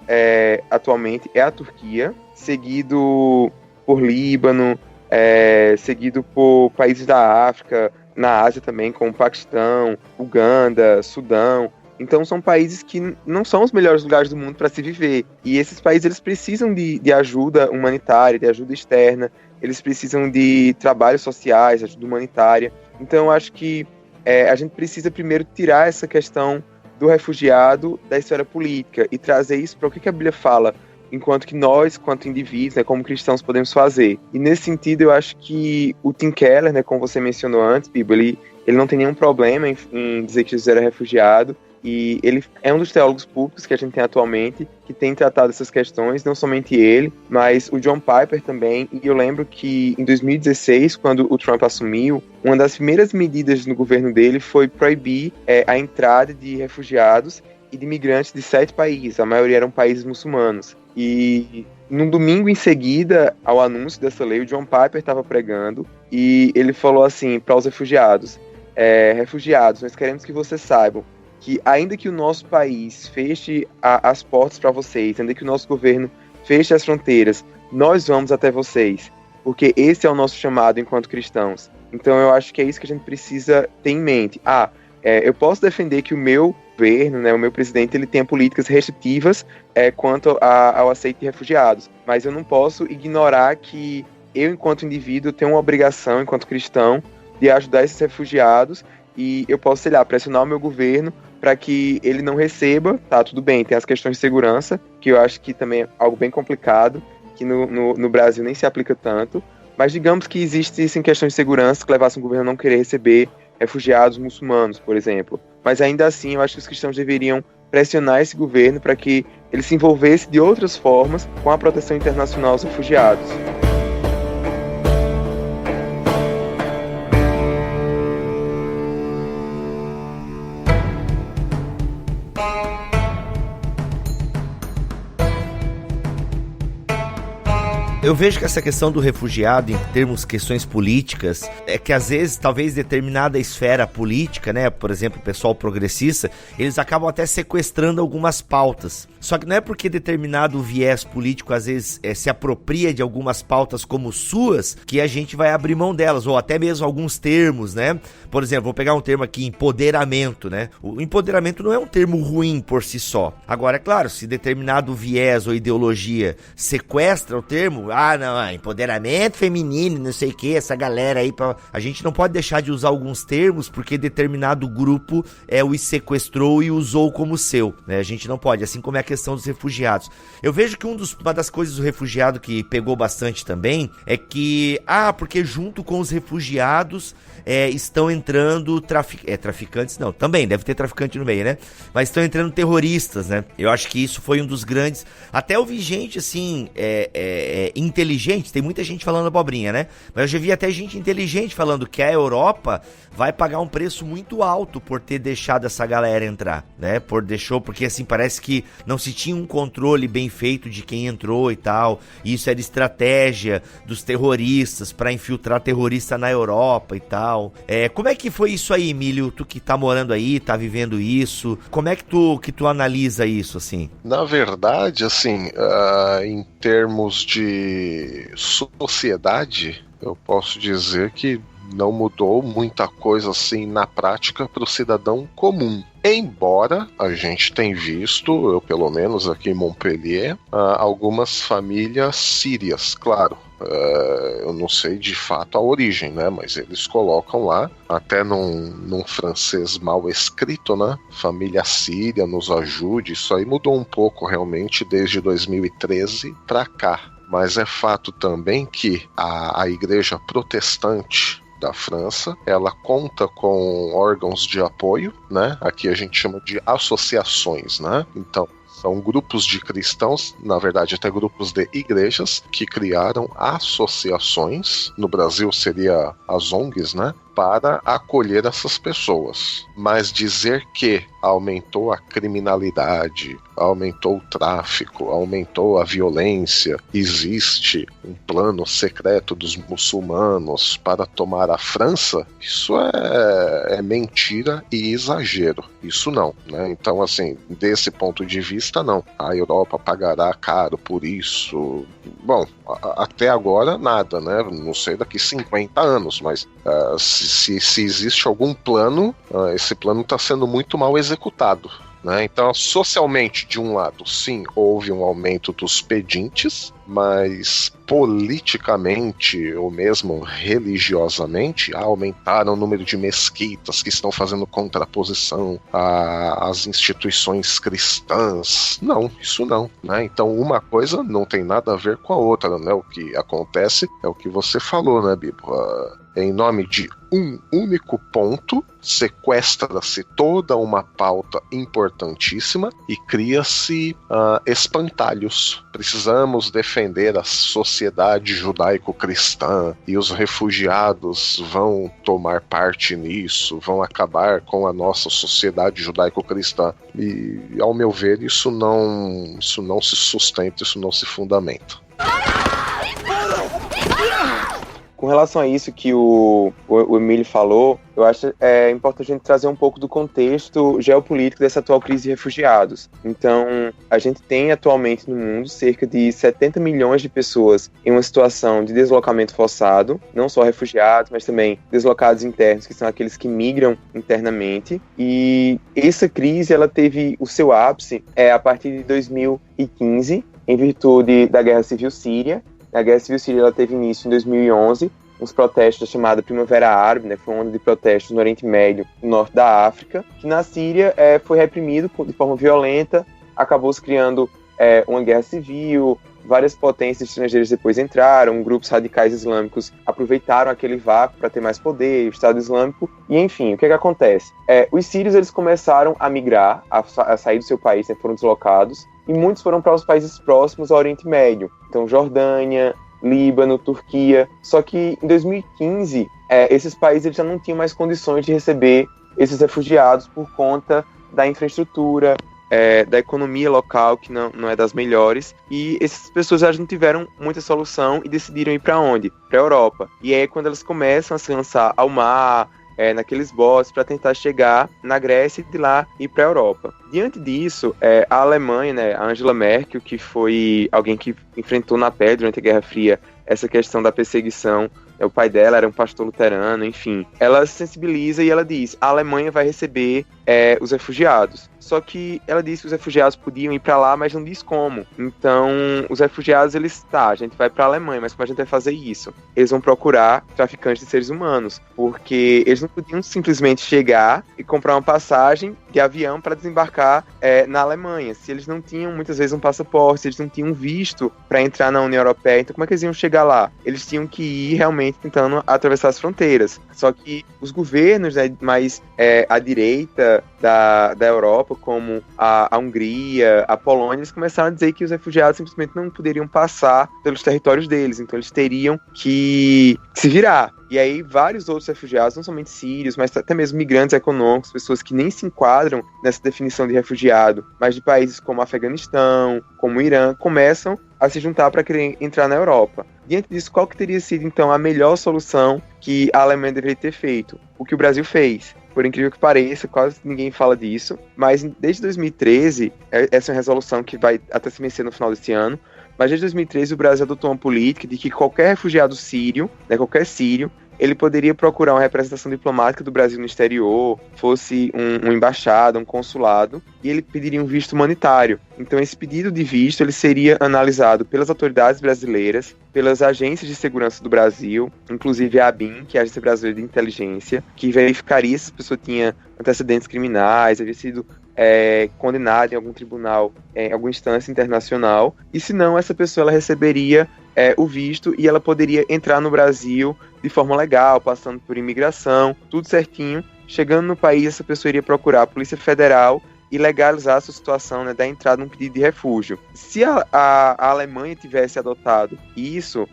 atualmente é a Turquia, seguido por Líbano, seguido por países da África, na Ásia também, como Paquistão, Uganda, Sudão. Então são países que não são os melhores lugares do mundo para se viver. E esses países eles precisam de ajuda humanitária, de ajuda externa, eles precisam de trabalhos sociais, ajuda humanitária. Então eu acho que a gente precisa primeiro tirar essa questão do refugiado da esfera política e trazer isso para o que a Bíblia fala, enquanto que nós, quanto indivíduos, né, como cristãos, podemos fazer. E nesse sentido eu acho que o Tim Keller, né, como você mencionou antes, Bibo, ele não tem nenhum problema em dizer que Jesus era refugiado. E ele é um dos teólogos públicos que a gente tem atualmente, que tem tratado essas questões, não somente ele, mas o John Piper também. E eu lembro que em 2016, quando o Trump assumiu, uma das primeiras medidas no governo dele foi proibir a entrada de refugiados e de imigrantes de 7 países, a maioria eram países muçulmanos. E num domingo em seguida ao anúncio dessa lei, o John Piper estava pregando e ele falou assim para os refugiados: refugiados, nós queremos que vocês saibam que ainda que o nosso país feche as portas para vocês, ainda que o nosso governo feche as fronteiras, nós vamos até vocês, porque esse é o nosso chamado enquanto cristãos. Então eu acho que é isso que a gente precisa ter em mente. Eu posso defender que o meu governo, né, o meu presidente, ele tenha políticas restritivas quanto ao aceite de refugiados, mas eu não posso ignorar que eu, enquanto indivíduo, tenho uma obrigação, enquanto cristão, de ajudar esses refugiados, e eu posso, sei lá, pressionar o meu governo para que ele não receba. Tá, tudo bem, tem as questões de segurança, que eu acho que também é algo bem complicado, que no Brasil nem se aplica tanto, mas digamos que existem questões de segurança que levassem o governo a não querer receber refugiados muçulmanos, por exemplo. Mas ainda assim, eu acho que os cristãos deveriam pressionar esse governo para que ele se envolvesse de outras formas com a proteção internacional aos refugiados. Eu vejo que essa questão do refugiado, em termos questões políticas, é que às vezes, talvez determinada esfera política, né, por exemplo, o pessoal progressista, eles acabam até sequestrando algumas pautas. Só que não é porque determinado viés político, às vezes, se apropria de algumas pautas como suas, que a gente vai abrir mão delas, ou até mesmo alguns termos, né? Por exemplo, vou pegar um termo aqui, empoderamento, né? O empoderamento não é um termo ruim por si só. Agora, é claro, se determinado viés ou ideologia sequestra o termo, não, empoderamento feminino, não sei o que, essa galera aí, a gente não pode deixar de usar alguns termos porque determinado grupo os sequestrou e usou como seu, né? A gente não pode, assim como é a questão dos refugiados. Eu vejo que uma das coisas do refugiado que pegou bastante também é que, porque junto com os refugiados estão entrando traficantes, não, também deve ter traficante no meio, né? Mas estão entrando terroristas, né? Eu acho que isso foi um dos grandes, até eu vi gente assim, inteligente, tem muita gente falando abobrinha, né? Mas eu já vi até gente inteligente falando que a Europa vai pagar um preço muito alto por ter deixado essa galera entrar, né? Porque assim, parece que não se tinha um controle bem feito de quem entrou e tal, e isso era estratégia dos terroristas para infiltrar terrorista na Europa e tal. Como é que foi isso aí, Emílio? Tu que tá morando aí, tá vivendo isso, como é que tu analisa isso, assim? Na verdade, assim, em termos de sociedade, eu posso dizer que não mudou muita coisa assim na prática para o cidadão comum. Embora a gente tenha visto, eu pelo menos aqui em Montpellier, algumas famílias sírias, claro. Eu não sei de fato a origem, né? Mas eles colocam lá, até num francês mal escrito, né? Família síria, nos ajude. Isso aí mudou um pouco realmente desde 2013 para cá. Mas é fato também que a igreja protestante da França, ela conta com órgãos de apoio, né? Aqui a gente chama de associações, né? Então, são grupos de cristãos, na verdade até grupos de igrejas, que criaram associações, no Brasil seria as ONGs, né? Para acolher essas pessoas. Mas dizer que aumentou a criminalidade, aumentou o tráfico, aumentou a violência, existe um plano secreto dos muçulmanos para tomar a França, isso é mentira e exagero. Isso não, né? Então, assim, desse ponto de vista, não. A Europa pagará caro por isso. Bom, até agora nada, né? Não sei daqui 50 anos, mas se existe algum plano, esse plano está sendo muito mal executado, né? Então, socialmente, de um lado, sim, houve um aumento dos pedintes, mas politicamente ou mesmo religiosamente aumentaram o número de mesquitas que estão fazendo contraposição às instituições cristãs. Não, isso não, né? Então uma coisa não tem nada a ver com a outra, né? O que acontece é o que você falou, né, Bibo? Em nome de um único ponto, sequestra-se toda uma pauta importantíssima e cria-se espantalhos. Precisamos defender a sociedade judaico-cristã e os refugiados vão tomar parte nisso, vão acabar com a nossa sociedade judaico-cristã. E, ao meu ver, isso não se sustenta, isso não se fundamenta. Com relação a isso que o Emílio falou, eu acho importante a gente trazer um pouco do contexto geopolítico dessa atual crise de refugiados. Então, a gente tem atualmente no mundo cerca de 70 milhões de pessoas em uma situação de deslocamento forçado, não só refugiados, mas também deslocados internos, que são aqueles que migram internamente. E essa crise, ela teve o seu ápice a partir de 2015, em virtude da Guerra Civil Síria. A Guerra Civil Síria ela teve início em 2011, uns protestos da chamada Primavera Árabe, né, foi uma onda de protestos no Oriente Médio, no norte da África, que na Síria foi reprimido de forma violenta, acabou se criando uma guerra civil, várias potências estrangeiras depois entraram, grupos radicais islâmicos aproveitaram aquele vácuo para ter mais poder, o Estado Islâmico, e enfim, o que acontece? Os sírios eles começaram a migrar, a sair do seu país, né, foram deslocados, e muitos foram para os países próximos ao Oriente Médio, então Jordânia, Líbano, Turquia, só que em 2015, esses países eles já não tinham mais condições de receber esses refugiados por conta da infraestrutura, da economia local, que não é das melhores, e essas pessoas elas não tiveram muita solução e decidiram ir para onde? Para a Europa. E aí quando elas começam a se lançar ao mar, naqueles botes, para tentar chegar na Grécia e de lá ir para a Europa. Diante disso, a Alemanha, né, a Angela Merkel, que foi alguém que enfrentou na pele durante a Guerra Fria essa questão da perseguição, o pai dela era um pastor luterano, enfim. Ela se sensibiliza e ela diz, a Alemanha vai receber os refugiados. Só que ela disse que os refugiados podiam ir para lá, mas não diz como. Então, os refugiados, a gente vai para a Alemanha, mas como a gente vai fazer isso? Eles vão procurar traficantes de seres humanos, porque eles não podiam simplesmente chegar e comprar uma passagem de avião para desembarcar na Alemanha. Se eles não tinham, muitas vezes, um passaporte, se eles não tinham visto para entrar na União Europeia, então como é que eles iam chegar lá? Eles tinham que ir realmente tentando atravessar as fronteiras. Só que os governos, né, mais à direita da Europa, como a Hungria, a Polônia, eles começaram a dizer que os refugiados simplesmente não poderiam passar pelos territórios deles, então eles teriam que se virar. E aí vários outros refugiados, não somente sírios, mas até mesmo migrantes econômicos, pessoas que nem se enquadram nessa definição de refugiado, mas de países como Afeganistão, como Irã, começam a se juntar para querer entrar na Europa. Diante disso, qual que teria sido, então, a melhor solução que a Alemanha deveria ter feito? O que o Brasil fez. Por incrível que pareça, quase ninguém fala disso, mas desde 2013, essa é uma resolução que vai até se vencer no final desse ano, mas desde 2013 o Brasil adotou uma política de que qualquer refugiado sírio, né, qualquer sírio, ele poderia procurar uma representação diplomática do Brasil no exterior, fosse uma embaixada, um consulado, e ele pediria um visto humanitário. Então esse pedido de visto ele seria analisado pelas autoridades brasileiras, pelas agências de segurança do Brasil, inclusive a ABIN, que é a Agência Brasileira de Inteligência, que verificaria se a pessoa tinha antecedentes criminais, havia sido condenada em algum tribunal, em alguma instância internacional, e se não, essa pessoa ela receberia o visto e ela poderia entrar no Brasil de forma legal, passando por imigração, tudo certinho. Chegando no país, essa pessoa iria procurar a Polícia Federal e legalizar a sua situação, né, da entrada num pedido de refúgio. Se a Alemanha tivesse adotado isso,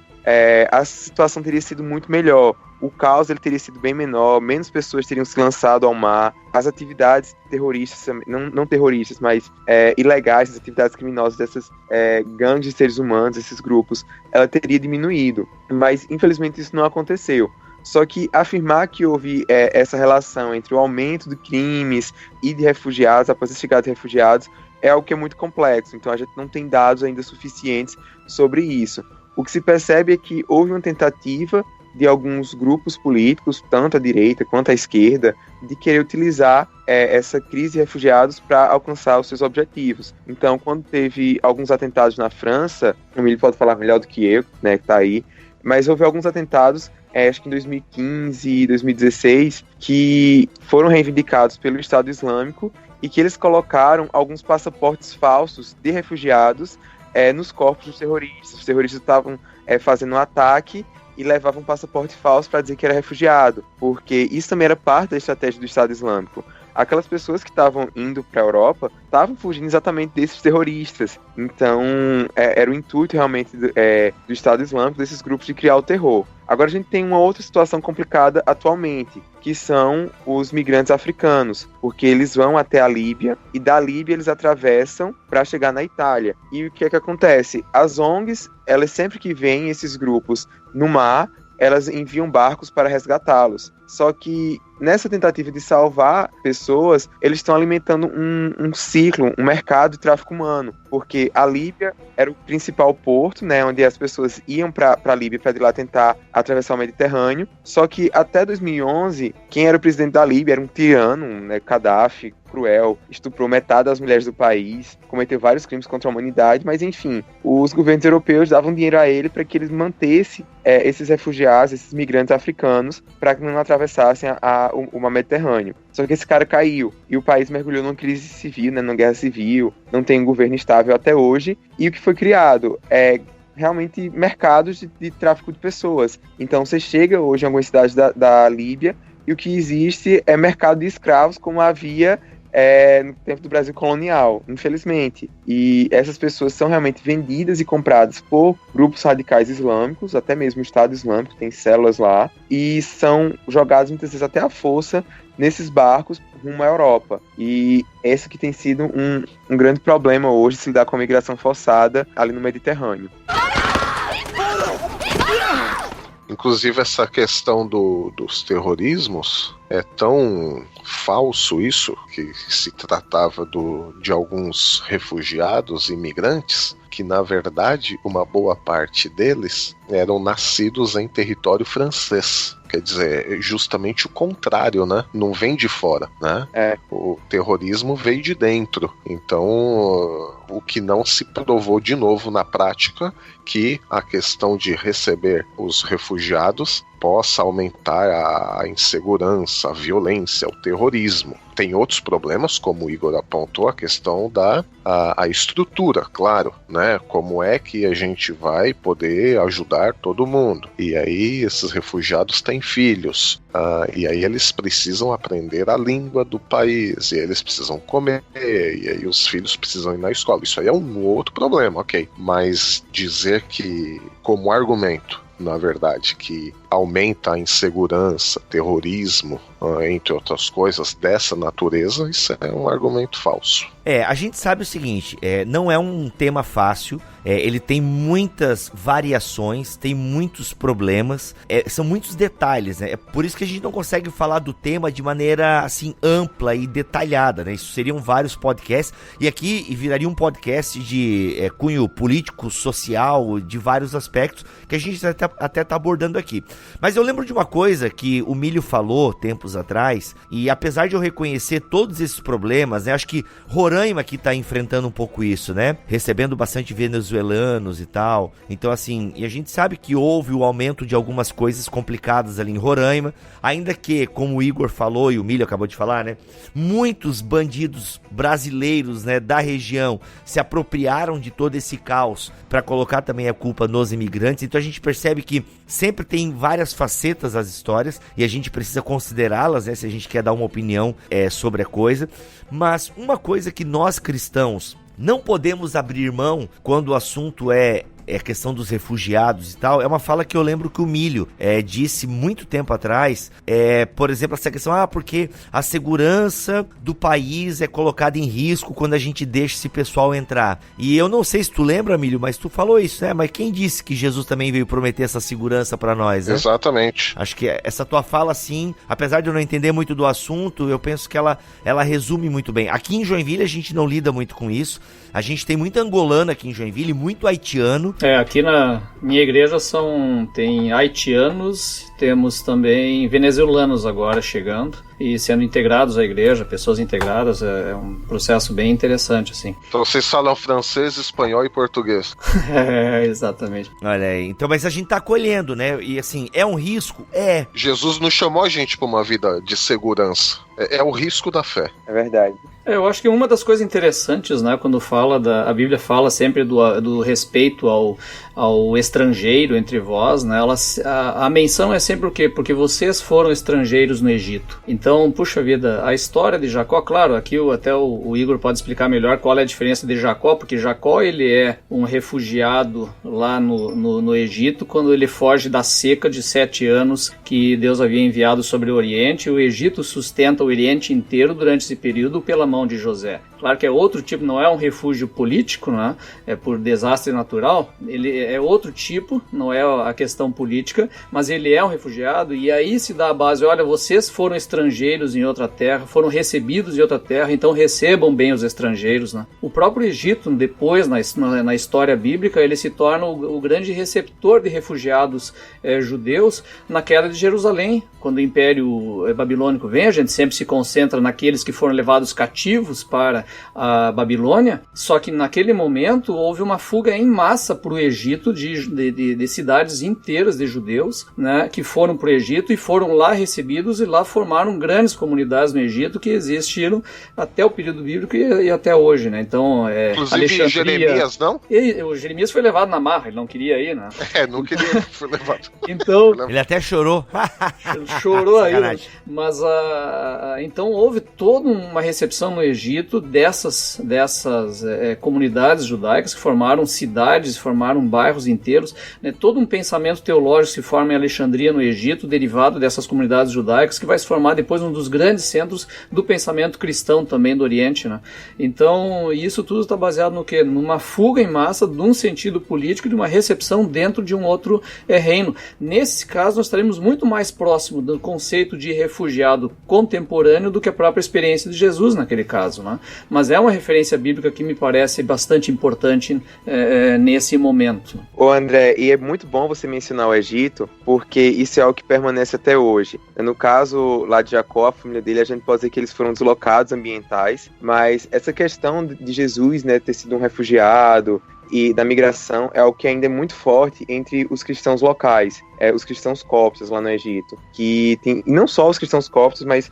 a situação teria sido muito melhor. O caos ele teria sido bem menor, menos pessoas teriam se lançado ao mar, as atividades terroristas, não terroristas, mas ilegais, as atividades criminosas dessas gangues de seres humanos, esses grupos, ela teria diminuído. Mas, infelizmente, isso não aconteceu. Só que afirmar que houve essa relação entre o aumento de crimes e de refugiados, após a chegada de refugiados, é algo que é muito complexo. Então, a gente não tem dados ainda suficientes sobre isso. O que se percebe é que houve uma tentativa de alguns grupos políticos, tanto à direita quanto à esquerda, de querer utilizar essa crise de refugiados para alcançar os seus objetivos. Então, quando teve alguns atentados na França, o Emílio pode falar melhor do que eu, né, que está aí, mas houve alguns atentados, acho que em 2015 e 2016, que foram reivindicados pelo Estado Islâmico e que eles colocaram alguns passaportes falsos de refugiados nos corpos dos terroristas. Os terroristas estavam fazendo um ataque e levavam um passaporte falso para dizer que era refugiado, porque isso também era parte da estratégia do Estado Islâmico. Aquelas pessoas que estavam indo para a Europa estavam fugindo exatamente desses terroristas. Então, era o intuito realmente do Estado Islâmico, desses grupos, de criar o terror. Agora a gente tem uma outra situação complicada atualmente, que são os migrantes africanos, porque eles vão até a Líbia e da Líbia eles atravessam para chegar na Itália. E o que é que acontece? As ONGs, elas sempre que veem esses grupos no mar, elas enviam barcos para resgatá-los. Só que nessa tentativa de salvar pessoas, eles estão alimentando um ciclo, um mercado de tráfico humano, porque a Líbia era o principal porto, né, onde as pessoas iam para a Líbia para de lá tentar atravessar o Mediterrâneo. Só que até 2011, quem era o presidente da Líbia era um tirano, né, Gaddafi, cruel, estuprou metade das mulheres do país, cometeu vários crimes contra a humanidade, mas enfim, os governos europeus davam dinheiro a ele para que eles mantessem esses refugiados, esses migrantes africanos, para que não atravessassem o Mediterrâneo. Só que esse cara caiu e o país mergulhou numa crise civil, né, numa guerra civil, não tem um governo estável. estável até hoje, e o que foi criado é realmente mercados de tráfico de pessoas. Então você chega hoje em algumas cidades da Líbia e o que existe é mercado de escravos, como havia no tempo do Brasil colonial, infelizmente. E essas pessoas são realmente vendidas e compradas por grupos radicais islâmicos, até mesmo o Estado Islâmico, tem células lá, e são jogados muitas vezes até à força nesses barcos rumo à Europa. E esse que tem sido um grande problema hoje, se lidar com a migração forçada ali no Mediterrâneo. Inclusive essa questão dos terrorismos é tão falso isso, que se tratava de alguns refugiados imigrantes, que na verdade uma boa parte deles eram nascidos em território francês. Quer dizer, justamente o contrário, né? Não vem de fora, né? O terrorismo veio de dentro. Então, o que não se provou de novo na prática, que a questão de receber os refugiados possa aumentar a insegurança, a violência, o terrorismo. Tem outros problemas, como o Igor apontou, a questão da a estrutura, claro, né? Como é que a gente vai poder ajudar todo mundo? E aí esses refugiados têm filhos, e aí eles precisam aprender a língua do país, e eles precisam comer, e aí os filhos precisam ir na escola. Isso aí é um outro problema, ok. Mas dizer que, como argumento, na verdade, que aumenta a insegurança, terrorismo, entre outras coisas dessa natureza, isso é um argumento falso. A gente sabe o seguinte, não é um tema fácil, ele tem muitas variações, tem muitos problemas, são muitos detalhes, né? É por isso que a gente não consegue falar do tema de maneira assim ampla e detalhada, né? Isso seriam vários podcasts, e aqui viraria um podcast de cunho político, social, de vários aspectos, que a gente até tá abordando aqui. Mas eu lembro de uma coisa que o Milho falou tempos atrás, e apesar de eu reconhecer todos esses problemas, né, acho que Roraima aqui tá enfrentando um pouco isso, né? Recebendo bastante venezuelanos e tal. Então, assim, e a gente sabe que houve o aumento de algumas coisas complicadas ali em Roraima, ainda que, como o Igor falou e o Milho acabou de falar, né? Muitos bandidos brasileiros, né, da região se apropriaram de todo esse caos para colocar também a culpa nos imigrantes. Então a gente percebe que sempre tem várias facetas as histórias e a gente precisa considerá-las, né, se a gente quer dar uma opinião sobre a coisa. Mas uma coisa que nós cristãos não podemos abrir mão quando o assunto é a questão dos refugiados e tal, é uma fala que eu lembro que o Milho disse muito tempo atrás, por exemplo, essa questão, porque a segurança do país é colocada em risco quando a gente deixa esse pessoal entrar. E eu não sei se tu lembra, Milho, mas tu falou isso, né? Mas quem disse que Jesus também veio prometer essa segurança pra nós, né? Exatamente. Acho que essa tua fala, assim, apesar de eu não entender muito do assunto, eu penso que ela resume muito bem. Aqui em Joinville a gente não lida muito com isso, a gente tem muito angolano aqui em Joinville, muito haitiano. Aqui na minha igreja tem haitianos, temos também venezuelanos agora chegando e sendo integrados à igreja, pessoas integradas, é um processo bem interessante, assim. Então vocês falam francês, espanhol e português. Exatamente. Olha aí, então, mas a gente tá acolhendo, né? E assim, é um risco? Jesus não chamou a gente para uma vida de segurança. É o risco da fé. É verdade. Eu acho que uma das coisas interessantes, né, quando a Bíblia fala sempre do respeito ao estrangeiro entre vós, né, a menção é sempre o quê? Porque vocês foram estrangeiros no Egito. Então, puxa vida, a história de Jacó, claro, aqui até o Igor pode explicar melhor qual é a diferença de Jacó, porque Jacó ele é um refugiado lá no Egito, quando ele foge da seca de 7 anos que Deus havia enviado sobre o Oriente. O Egito sustenta o Oriente inteiro durante esse período pela mão de José. Claro que é outro tipo, não é um refúgio político, né? É por desastre natural, ele é outro tipo, não é a questão política, mas ele é um refugiado, e aí se dá a base, olha, vocês foram estrangeiros em outra terra, foram recebidos em outra terra, então recebam bem os estrangeiros, né? O próprio Egito, depois, na história bíblica, ele se torna o grande receptor de refugiados judeus na queda de Jerusalém. Quando o Império Babilônico vem, a gente sempre se concentra naqueles que foram levados cativos para a Babilônia, só que naquele momento houve uma fuga em massa para o Egito de cidades inteiras de judeus, né, que foram para o Egito e foram lá recebidos e lá formaram grandes comunidades no Egito que existiram até o período bíblico e até hoje, né? Então, inclusive Jeremias, não? O Jeremias foi levado na marra, ele não queria ir, né? Não queria, foi levado. Então, ele até chorou. Chorou aí, mas então houve toda uma recepção no Egito dessas comunidades judaicas que formaram cidades, formaram bairros inteiros, né? Todo um pensamento teológico se forma em Alexandria, no Egito, derivado dessas comunidades judaicas, que vai se formar depois um dos grandes centros do pensamento cristão também do Oriente, né? Então, isso tudo está baseado no quê? Numa fuga em massa de um sentido político, de uma recepção dentro de um outro reino. Nesse caso, nós estaremos muito mais próximo do conceito de refugiado contemporâneo do que a própria experiência de Jesus naquele caso, né? Mas é uma referência bíblica que me parece bastante importante nesse momento. Ô André, e é muito bom você mencionar o Egito, porque isso é algo que permanece até hoje. No caso lá de Jacó, a família dele, a gente pode dizer que eles foram deslocados ambientais, mas essa questão de Jesus, né, ter sido um refugiado e da migração é algo que ainda é muito forte entre os cristãos locais, os cristãos coptos lá no Egito, que tem, e não só os cristãos coptos, mas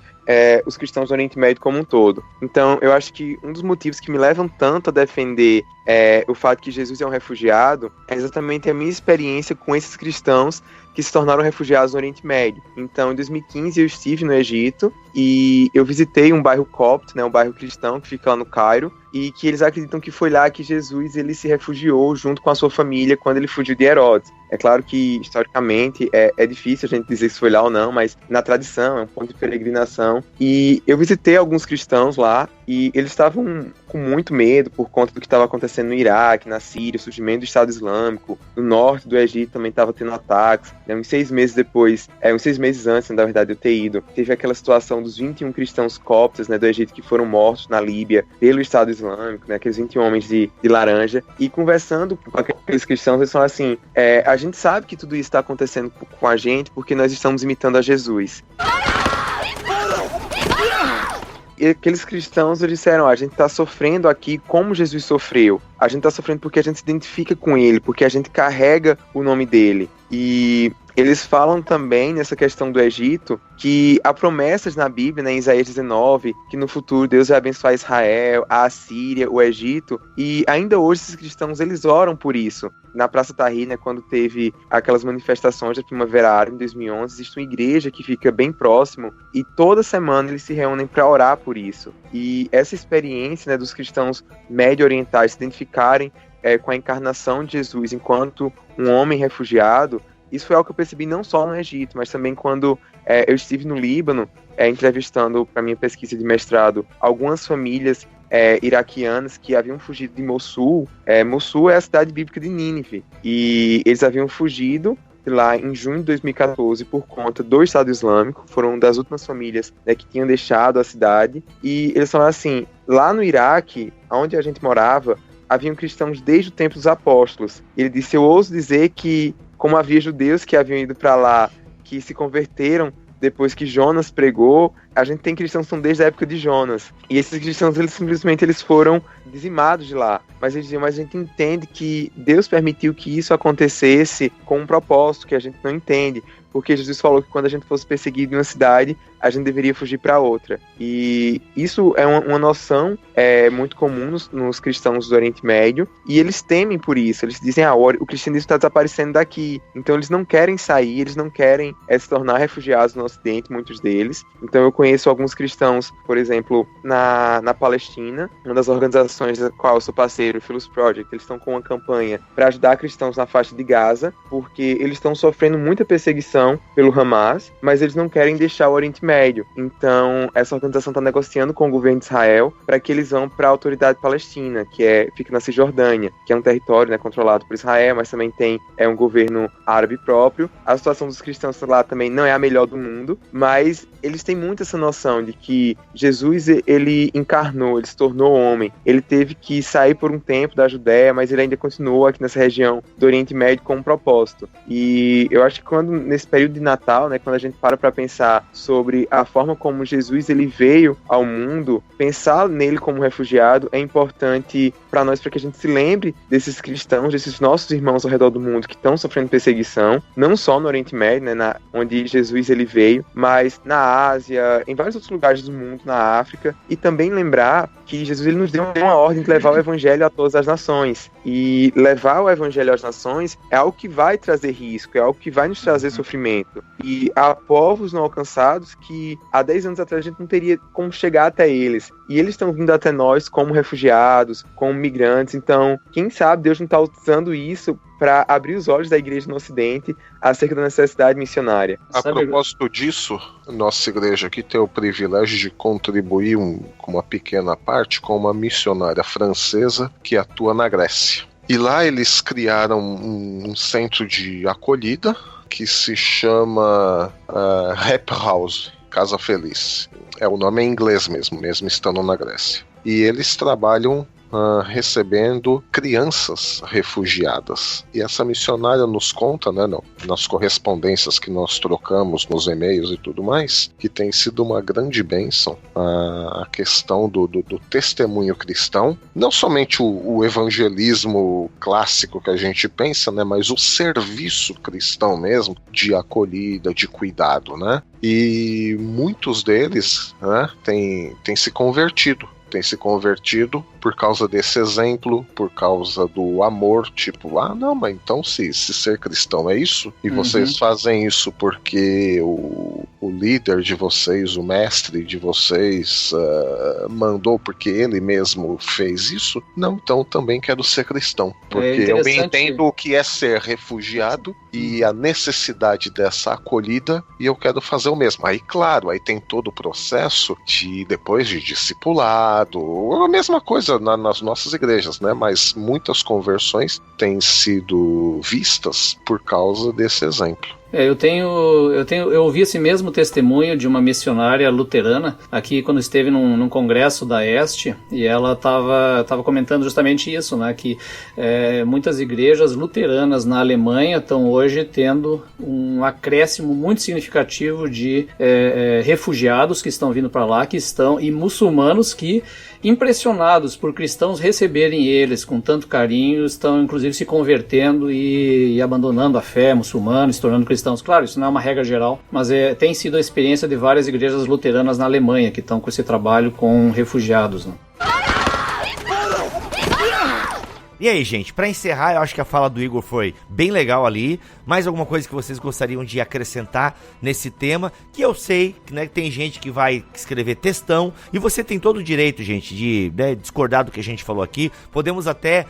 os cristãos do Oriente Médio como um todo. Então, eu acho que um dos motivos que me levam tanto a defender o fato que Jesus é um refugiado é exatamente a minha experiência com esses cristãos que se tornaram refugiados no Oriente Médio. Então, em 2015, eu estive no Egito e eu visitei um bairro copto, né, um bairro cristão que fica lá no Cairo, e que eles acreditam que foi lá que Jesus ele se refugiou junto com a sua família quando ele fugiu de Herodes. É claro que, historicamente, é difícil a gente dizer se foi lá ou não, mas na tradição, é um ponto de peregrinação. E eu visitei alguns cristãos lá e eles estavam com muito medo por conta do que estava acontecendo no Iraque, na Síria, o surgimento do Estado Islâmico. No norte do Egito também estava tendo ataques. Uns 6 meses depois, uns 6 meses antes, na verdade, eu ter ido, teve aquela situação dos 21 cristãos coptos, né, do Egito que foram mortos na Líbia pelo Estado Islâmico, né, aqueles 21 homens de laranja. E conversando com aqueles cristãos, eles falam assim, a gente sabe que tudo isso está acontecendo com a gente porque nós estamos imitando a Jesus. E aqueles cristãos eles disseram, a gente está sofrendo aqui como Jesus sofreu. A gente está sofrendo porque a gente se identifica com ele, porque a gente carrega o nome dele. E eles falam também, nessa questão do Egito, que há promessas na Bíblia, né, em Isaías 19, que no futuro Deus vai abençoar Israel, a Assíria, o Egito, e ainda hoje esses cristãos, eles oram por isso. Na Praça Tahrir, né, quando teve aquelas manifestações da Primavera Árabe em 2011, existe uma igreja que fica bem próximo, e toda semana eles se reúnem para orar por isso. E essa experiência, né, dos cristãos médio-orientais se identificarem com a encarnação de Jesus enquanto um homem refugiado, isso foi algo que eu percebi não só no Egito, mas também quando eu estive no Líbano, entrevistando para minha pesquisa de mestrado algumas famílias iraquianas que haviam fugido de Mossul. Mossul é a cidade bíblica de Nínive, e eles haviam fugido lá em junho de 2014 por conta do Estado Islâmico. Foram das últimas famílias, né, que tinham deixado a cidade, e eles falaram assim, lá no Iraque, onde a gente morava, haviam cristãos desde o tempo dos apóstolos. Ele disse, eu ouso dizer que como havia judeus que haviam ido para lá, que se converteram depois que Jonas pregou, a gente tem cristãos que são desde a época de Jonas. E esses cristãos, eles simplesmente foram dizimados de lá. Mas eles diziam, mas a gente entende que Deus permitiu que isso acontecesse com um propósito que a gente não entende. Porque Jesus falou que quando a gente fosse perseguido em uma cidade, a gente deveria fugir para outra. E isso é uma noção muito comum nos cristãos do Oriente Médio, e eles temem por isso. Eles dizem, o cristianismo está desaparecendo daqui. Então eles não querem sair, eles não querem se tornar refugiados no Ocidente, muitos deles. Então eu conheço alguns cristãos, por exemplo, na Palestina, uma das organizações da qual eu sou parceiro, o Philos Project, eles estão com uma campanha para ajudar cristãos na faixa de Gaza, porque eles estão sofrendo muita perseguição pelo Hamas, mas eles não querem deixar o Oriente Médio. Então, essa organização está negociando com o governo de Israel para que eles vão para a autoridade palestina, que fica na Cisjordânia, que é um território, né, controlado por Israel, mas também tem um governo árabe próprio. A situação dos cristãos lá também não é a melhor do mundo, mas eles têm muito essa noção de que Jesus, ele encarnou, ele se tornou homem, ele teve que sair por um tempo da Judéia, mas ele ainda continuou aqui nessa região do Oriente Médio com um propósito. E eu acho que quando, nesse período de Natal, né, quando a gente para pensar sobre a forma como Jesus ele veio ao mundo, pensar nele como refugiado é importante para nós, para que a gente se lembre desses cristãos, desses nossos irmãos ao redor do mundo que estão sofrendo perseguição, não só no Oriente Médio, né, onde Jesus ele veio, mas na Ásia, em vários outros lugares do mundo, na África, e também lembrar que Jesus ele nos deu uma ordem de levar o evangelho a todas as nações, e levar o evangelho às nações é algo que vai trazer risco, é algo que vai nos trazer sofrimento, e há povos não alcançados que há 10 anos atrás a gente não teria como chegar até eles, e eles estão vindo até nós como refugiados, como migrantes. Então, quem sabe Deus não está usando isso para abrir os olhos da igreja no Ocidente acerca da necessidade missionária. A propósito disso, nossa igreja aqui tem o privilégio de contribuir com uma pequena parte com uma missionária francesa que atua na Grécia. E lá eles criaram um centro de acolhida que se chama Happy House, Casa Feliz. É o nome em inglês mesmo estando na Grécia. E eles trabalham recebendo crianças refugiadas. E essa missionária nos conta, né, nas correspondências que nós trocamos, nos e-mails e tudo mais, que tem sido uma grande bênção a questão do testemunho cristão, não somente o evangelismo clássico que a gente pensa, né, mas o serviço cristão mesmo, de acolhida, de cuidado, né? E muitos deles, né, têm se convertido por causa desse exemplo, por causa do amor, tipo, não, mas então se ser cristão é isso, e vocês fazem isso porque o líder de vocês, o mestre de vocês mandou porque ele mesmo fez isso, não, então eu também quero ser cristão, porque eu entendo o que é ser refugiado e a necessidade dessa acolhida, e eu quero fazer o mesmo. Aí, claro, aí tem todo o processo depois de discipulado, a mesma coisa nas nossas igrejas, né? Mas muitas conversões têm sido vistas por causa desse exemplo. Eu ouvi esse mesmo testemunho de uma missionária luterana aqui quando esteve num congresso da Este, e ela estava comentando justamente isso, né, que muitas igrejas luteranas na Alemanha estão hoje tendo um acréscimo muito significativo de refugiados que estão vindo para lá, e muçulmanos que, impressionados por cristãos receberem eles com tanto carinho, estão inclusive se convertendo e abandonando a fé muçulmana, se tornando cristãos. Claro, isso não é uma regra geral, mas tem sido a experiência de várias igrejas luteranas na Alemanha que estão com esse trabalho com refugiados, né? E aí, gente, pra encerrar, eu acho que a fala do Igor foi bem legal ali. Mais alguma coisa que vocês gostariam de acrescentar nesse tema? Que eu sei que, né, tem gente que vai escrever textão, e você tem todo o direito, gente, de discordar do que a gente falou aqui. Podemos até,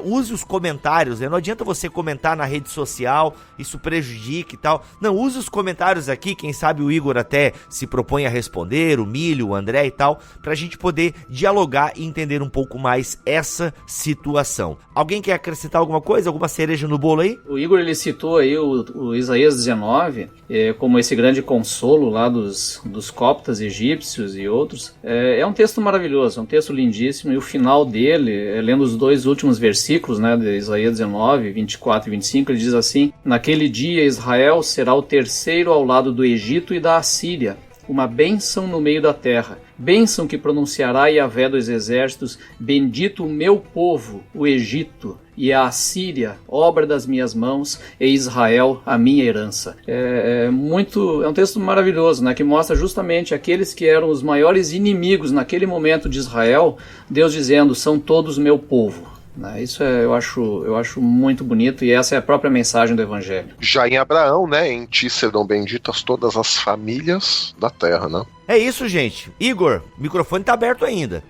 use os comentários, né? Não adianta você comentar na rede social, isso prejudica e tal. Não, use os comentários aqui, quem sabe o Igor até se propõe a responder, o Milho, o André e tal, pra gente poder dialogar e entender um pouco mais essa situação. Alguém quer acrescentar alguma coisa? Alguma cereja no bolo aí? O Igor, ele citou aí o Isaías 19 como esse grande consolo lá dos coptas egípcios e outros. É um texto maravilhoso, é um texto lindíssimo, e o final dele, lendo os 2 últimos versículos, né, de Isaías 19, 24 e 25, ele diz assim: naquele dia Israel será o terceiro ao lado do Egito e da Assíria, uma bênção no meio da terra. Bênção que pronunciará Yahvé dos exércitos, bendito o meu povo, o Egito, e a Assíria, obra das minhas mãos, e Israel, a minha herança. É um texto maravilhoso, né, que mostra justamente aqueles que eram os maiores inimigos naquele momento de Israel, Deus dizendo, são todos meu povo. Isso eu acho muito bonito, e essa é a própria mensagem do Evangelho. Já em Abraão, né, em ti serão benditas todas as famílias da terra, né? É isso, gente. Igor, o microfone tá aberto ainda.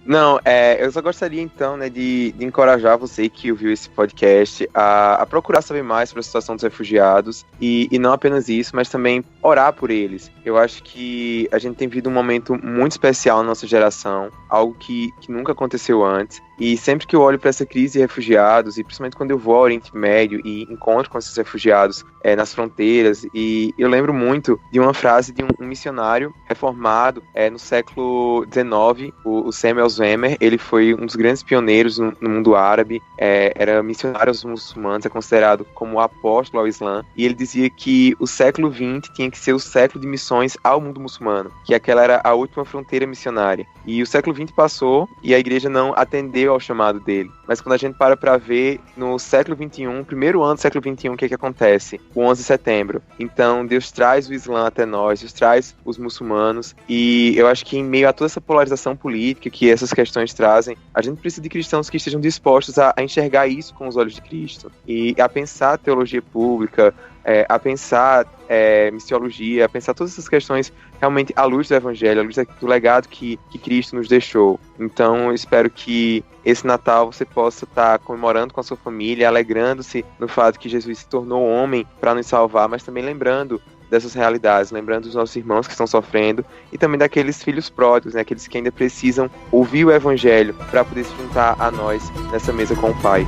Não, eu só gostaria então, né, de encorajar você que ouviu esse podcast a procurar saber mais sobre a situação dos refugiados, e não apenas isso, mas também orar por eles. Eu acho que a gente tem vivido um momento muito especial na nossa geração, algo que nunca aconteceu antes, e sempre que eu olho para essa crise de refugiados, e principalmente quando eu vou ao Oriente Médio e encontro com esses refugiados nas fronteiras, e eu lembro muito de uma frase de um missionário missionário reformado no século XIX, o Samuel Zwemer. Ele foi um dos grandes pioneiros no mundo árabe, era missionário aos muçulmanos, é considerado como o apóstolo ao Islã, e ele dizia que o século XX tinha que ser o século de missões ao mundo muçulmano, que aquela era a última fronteira missionária. E o século XX passou e a igreja não atendeu ao chamado dele. Mas quando a gente para ver, no século XXI, primeiro ano do século XXI, o que acontece? O 11 de setembro. Então, Deus traz o Islã até nós, Deus traz os muçulmanos, e eu acho que em meio a toda essa polarização política que essas questões trazem, a gente precisa de cristãos que estejam dispostos a enxergar isso com os olhos de Cristo, e a pensar teologia pública, a pensar missiologia, a pensar todas essas questões realmente à luz do Evangelho, à luz do legado que Cristo nos deixou. Então, eu espero que esse Natal você possa estar comemorando com a sua família, alegrando-se no fato que Jesus se tornou homem para nos salvar, mas também lembrando dessas realidades, lembrando dos nossos irmãos que estão sofrendo e também daqueles filhos pródigos, né, aqueles que ainda precisam ouvir o Evangelho para poder se juntar a nós nessa mesa com o Pai.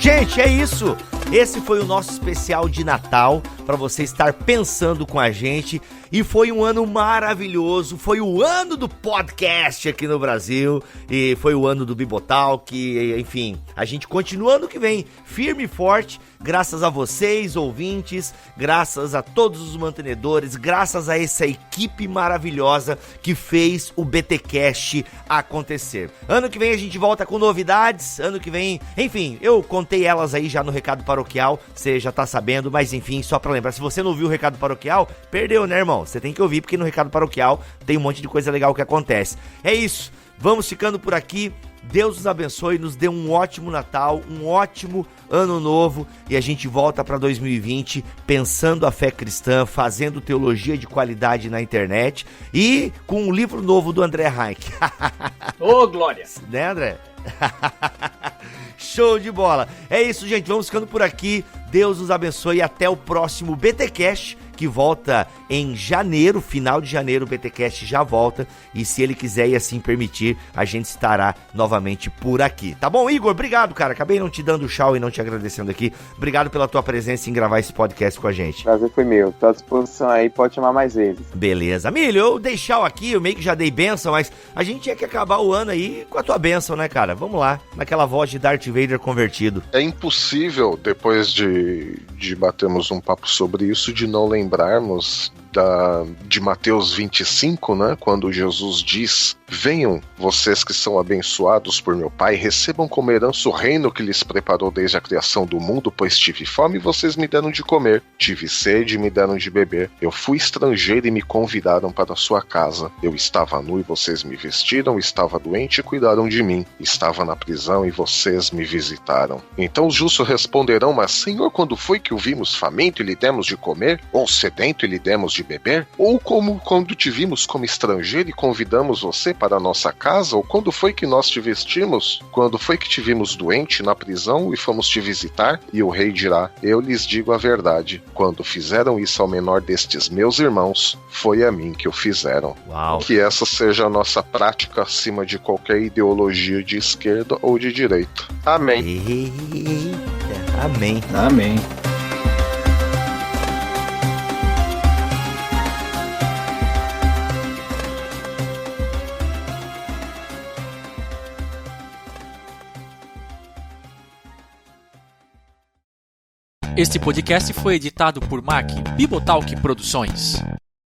Gente, é isso. Esse foi o nosso especial de Natal, para você estar pensando com a gente. E foi um ano maravilhoso, foi o ano do podcast aqui no Brasil, e foi o ano do Bibotalk, enfim, a gente continua ano que vem, firme e forte, graças a vocês, ouvintes, graças a todos os mantenedores, graças a essa equipe maravilhosa que fez o BTcast acontecer. Ano que vem a gente volta com novidades, ano que vem, enfim, eu contei elas aí já no recado paroquial, você já tá sabendo, mas enfim, só pra lembrar, se você não ouviu o recado paroquial, perdeu, né, irmão? Você tem que ouvir, porque no recado paroquial tem um monte de coisa legal que acontece. É isso, vamos ficando por aqui. Deus nos abençoe, nos dê um ótimo Natal, um ótimo Ano Novo, e a gente volta para 2020 pensando a fé cristã, fazendo teologia de qualidade na internet e com um livro novo do André Heinck. Ô, glória! Né, André? Show de bola! É isso, gente, vamos ficando por aqui. Deus nos abençoe e até o próximo BTcast, que volta em janeiro, final de janeiro. O BTcast já volta, e se ele quiser e assim permitir, a gente estará novamente por aqui. Tá bom, Igor? Obrigado, cara. Acabei não te dando tchau e não te agradecendo aqui. Obrigado pela tua presença em gravar esse podcast com a gente. Prazer foi meu. Tô à disposição aí, pode chamar mais vezes. Beleza. Milho, eu dei tchau aqui, eu meio que já dei bênção, mas a gente tinha que acabar o ano aí com a tua bênção, né, cara? Vamos lá, naquela voz de Darth Vader convertido. É impossível, depois de batermos um papo sobre isso, de não lembrarmos de Mateus 25, né, quando Jesus diz: venham, vocês que são abençoados por meu Pai, recebam como herança o reino que lhes preparou desde a criação do mundo, pois tive fome e vocês me deram de comer, tive sede e me deram de beber, eu fui estrangeiro e me convidaram para a sua casa, eu estava nu e vocês me vestiram, estava doente e cuidaram de mim, estava na prisão e vocês me visitaram. Então os justos responderão: mas Senhor, quando foi que o vimos faminto e lhe demos de comer, ou sedento e lhe demos de beber? Ou como quando te vimos como estrangeiro e convidamos você para a nossa casa? Ou quando foi que nós te vestimos? Quando foi que te vimos doente na prisão e fomos te visitar? E o rei dirá: eu lhes digo a verdade, quando fizeram isso ao menor destes meus irmãos, foi a mim que o fizeram. Uau. Que essa seja a nossa prática acima de qualquer ideologia de esquerda ou de direita. Amém. Eita, amém. Amém. Este podcast foi editado por Mac Bibotalk Produções.